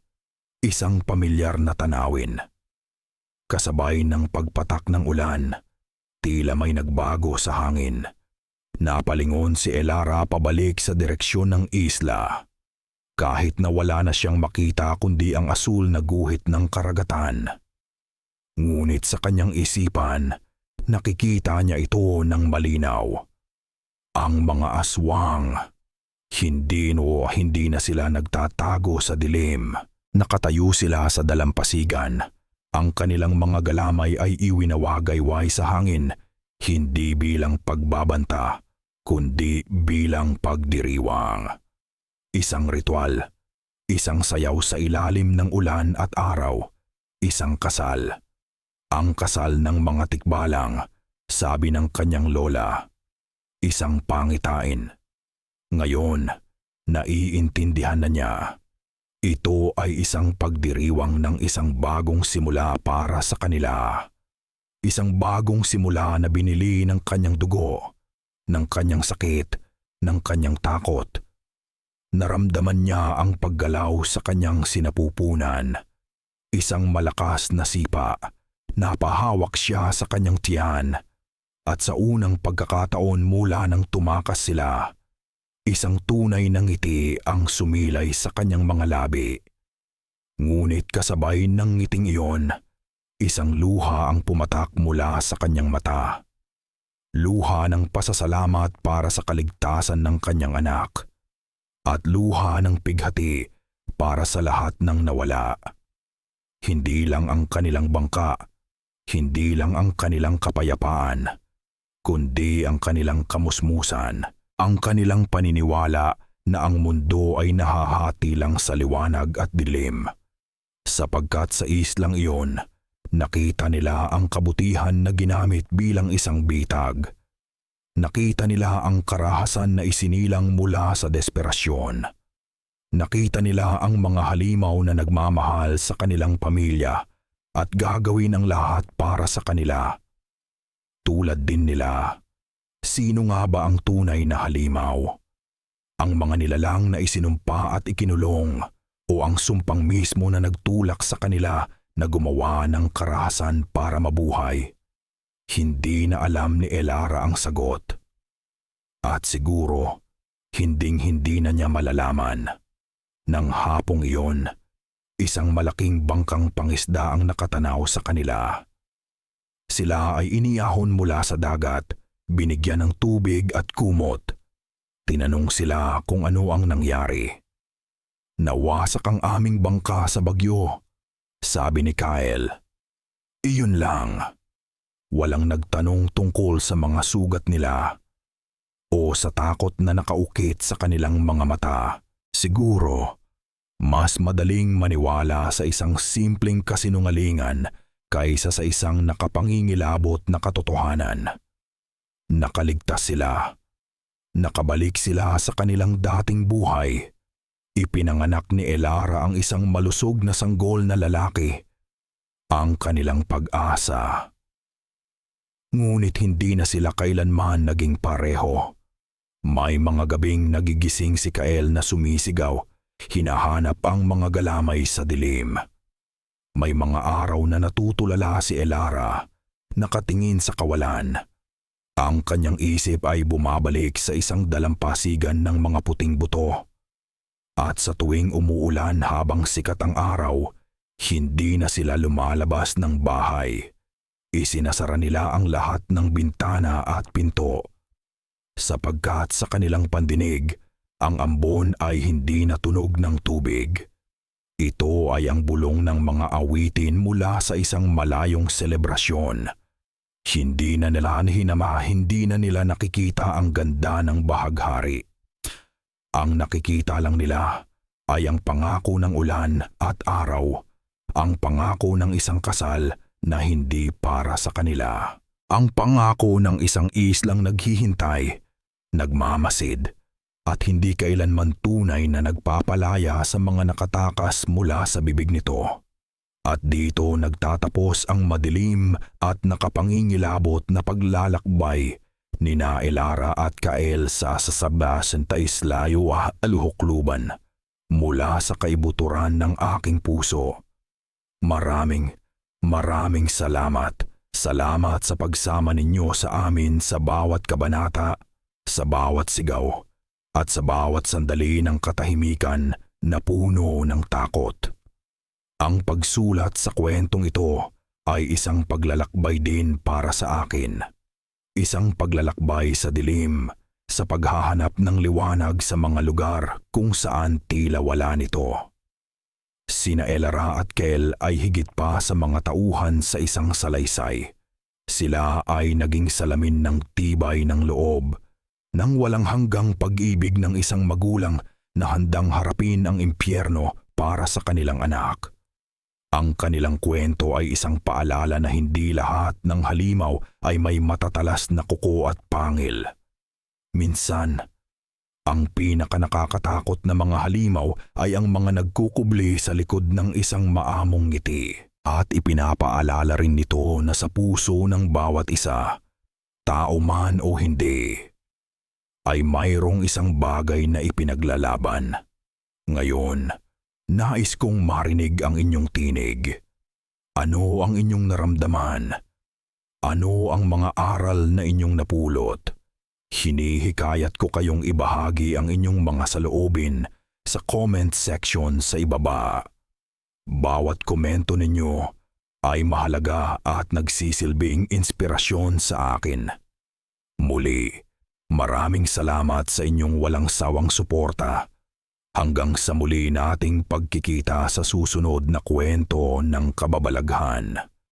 Isang pamilyar na tanawin. Kasabay ng pagpatak ng ulan, tila may nagbago sa hangin. Napalingon si Elara pabalik sa direksyon ng isla. Kahit na wala na siyang makita kundi ang asul na guhit ng karagatan. Ngunit sa kanyang isipan, nakikita niya ito ng malinaw. Ang mga aswang, hindi na sila nagtatago sa dilim. Nakatayo sila sa dalampasigan. Ang kanilang mga galamay ay iwinawagayway sa hangin, hindi bilang pagbabanta, kundi bilang pagdiriwang. Isang ritual, isang sayaw sa ilalim ng ulan at araw, isang kasal. Ang kasal ng mga tikbalang, sabi ng kanyang lola. Isang pangitain. Ngayon, naiintindihan na niya. Ito ay isang pagdiriwang ng isang bagong simula para sa kanila. Isang bagong simula na binili ng kanyang dugo, ng kanyang sakit, ng kanyang takot. Naramdaman niya ang paggalaw sa kanyang sinapupunan. Isang malakas na sipa. Napahawak siya sa kanyang tiyan. At sa unang pagkakataon mula nang tumakas sila, isang tunay na ngiti ang sumilay sa kanyang mga labi. Ngunit kasabay ng ngiting iyon, isang luha ang pumatak mula sa kanyang mata. Luha ng pasasalamat para sa kaligtasan ng kanyang anak. At luha ng pighati para sa lahat ng nawala. Hindi lang ang kanilang bangka, hindi lang ang kanilang kapayapaan, kundi ang kanilang kamusmusan, ang kanilang paniniwala na ang mundo ay nahahati lang sa liwanag at dilim. Sapagkat sa islang iyon, nakita nila ang kabutihan na ginamit bilang isang bitag. Nakita nila ang karahasan na isinilang mula sa desperasyon. Nakita nila ang mga halimaw na nagmamahal sa kanilang pamilya at gagawin ang lahat para sa kanila. Tulad din nila, sino nga ba ang tunay na halimaw? Ang mga nilalang na isinumpa at ikinulong o ang sumpang mismo na nagtulak sa kanila na gumawa ng karahasan para mabuhay? Hindi na alam ni Elara ang sagot. At siguro, hinding-hindi na niya malalaman. Nang hapong iyon, isang malaking bangkang pangisda ang nakatanaw sa kanila. Sila ay iniyahon mula sa dagat, binigyan ng tubig at kumot. Tinanong sila kung ano ang nangyari. Nawasak ang aming bangka sa bagyo, sabi ni Kyle. Iyon lang. Walang nagtanong tungkol sa mga sugat nila o sa takot na nakaukit sa kanilang mga mata. Siguro, mas madaling maniwala sa isang simpleng kasinungalingan kaysa sa isang nakapangingilabot na katotohanan. Nakaligtas sila. Nakabalik sila sa kanilang dating buhay. Ipinanganak ni Elara ang isang malusog na sanggol na lalaki, ang kanilang pag-asa. Ngunit hindi na sila kailanman naging pareho. May mga gabing nagigising si Kael na sumisigaw, hinahanap ang mga galamay sa dilim. May mga araw na natutulala si Elara, nakatingin sa kawalan. Ang kanyang isip ay bumabalik sa isang dalampasigan ng mga puting buto. At sa tuwing umuulan habang sikat ang araw, hindi na sila lumalabas ng bahay. Isinasara nila ang lahat ng bintana at pinto. Sapagkat sa kanilang pandinig, ang ambon ay hindi natunog ng tubig. Ito ay ang bulong ng mga awitin mula sa isang malayong selebrasyon. Hindi na nila hindi na nila nakikita ang ganda ng bahaghari. Ang nakikita lang nila ay ang pangako ng ulan at araw, ang pangako ng isang kasal na hindi para sa kanila. Ang pangako ng isang islang naghihintay, nagmamasid, at hindi kailanman tunay na nagpapalaya sa mga nakatakas mula sa bibig nito. At dito nagtatapos ang madilim at nakapangingilabot na paglalakbay ni na Elara at Kael sa sasabasan taislayo aluhukluban mula sa kaibuturan ng aking puso. Maraming salamat. Salamat sa pagsama ninyo sa amin sa bawat kabanata, sa bawat sigaw, at sa bawat sandali ng katahimikan na puno ng takot. Ang pagsulat sa kwentong ito ay isang paglalakbay din para sa akin. Isang paglalakbay sa dilim, sa paghahanap ng liwanag sa mga lugar kung saan tila wala nito. Sina Elara at Kel ay higit pa sa mga tauhan sa isang salaysay. Sila ay naging salamin ng tibay ng loob, ng walang hanggang pag-ibig ng isang magulang na handang harapin ang impyerno para sa kanilang anak. Ang kanilang kwento ay isang paalala na hindi lahat ng halimaw ay may matatalas na kuko at pangil. Minsan, ang pinakanakakatakot na mga halimaw ay ang mga nagkukubli sa likod ng isang maamong ngiti. At ipinapaalala rin nito na sa puso ng bawat isa, tao man o hindi, ay mayroong isang bagay na ipinaglalaban. Ngayon, nais kong marinig ang inyong tinig. Ano ang inyong naramdaman? Ano ang mga aral na inyong napulot? Hinihikayat ko kayong ibahagi ang inyong mga saloobin sa comment section sa ibaba. Bawat komento ninyo ay mahalaga at nagsisilbing inspirasyon sa akin. Muli, maraming salamat sa inyong walang sawang suporta. Hanggang sa muli nating pagkikita sa susunod na kwento ng kababalaghan.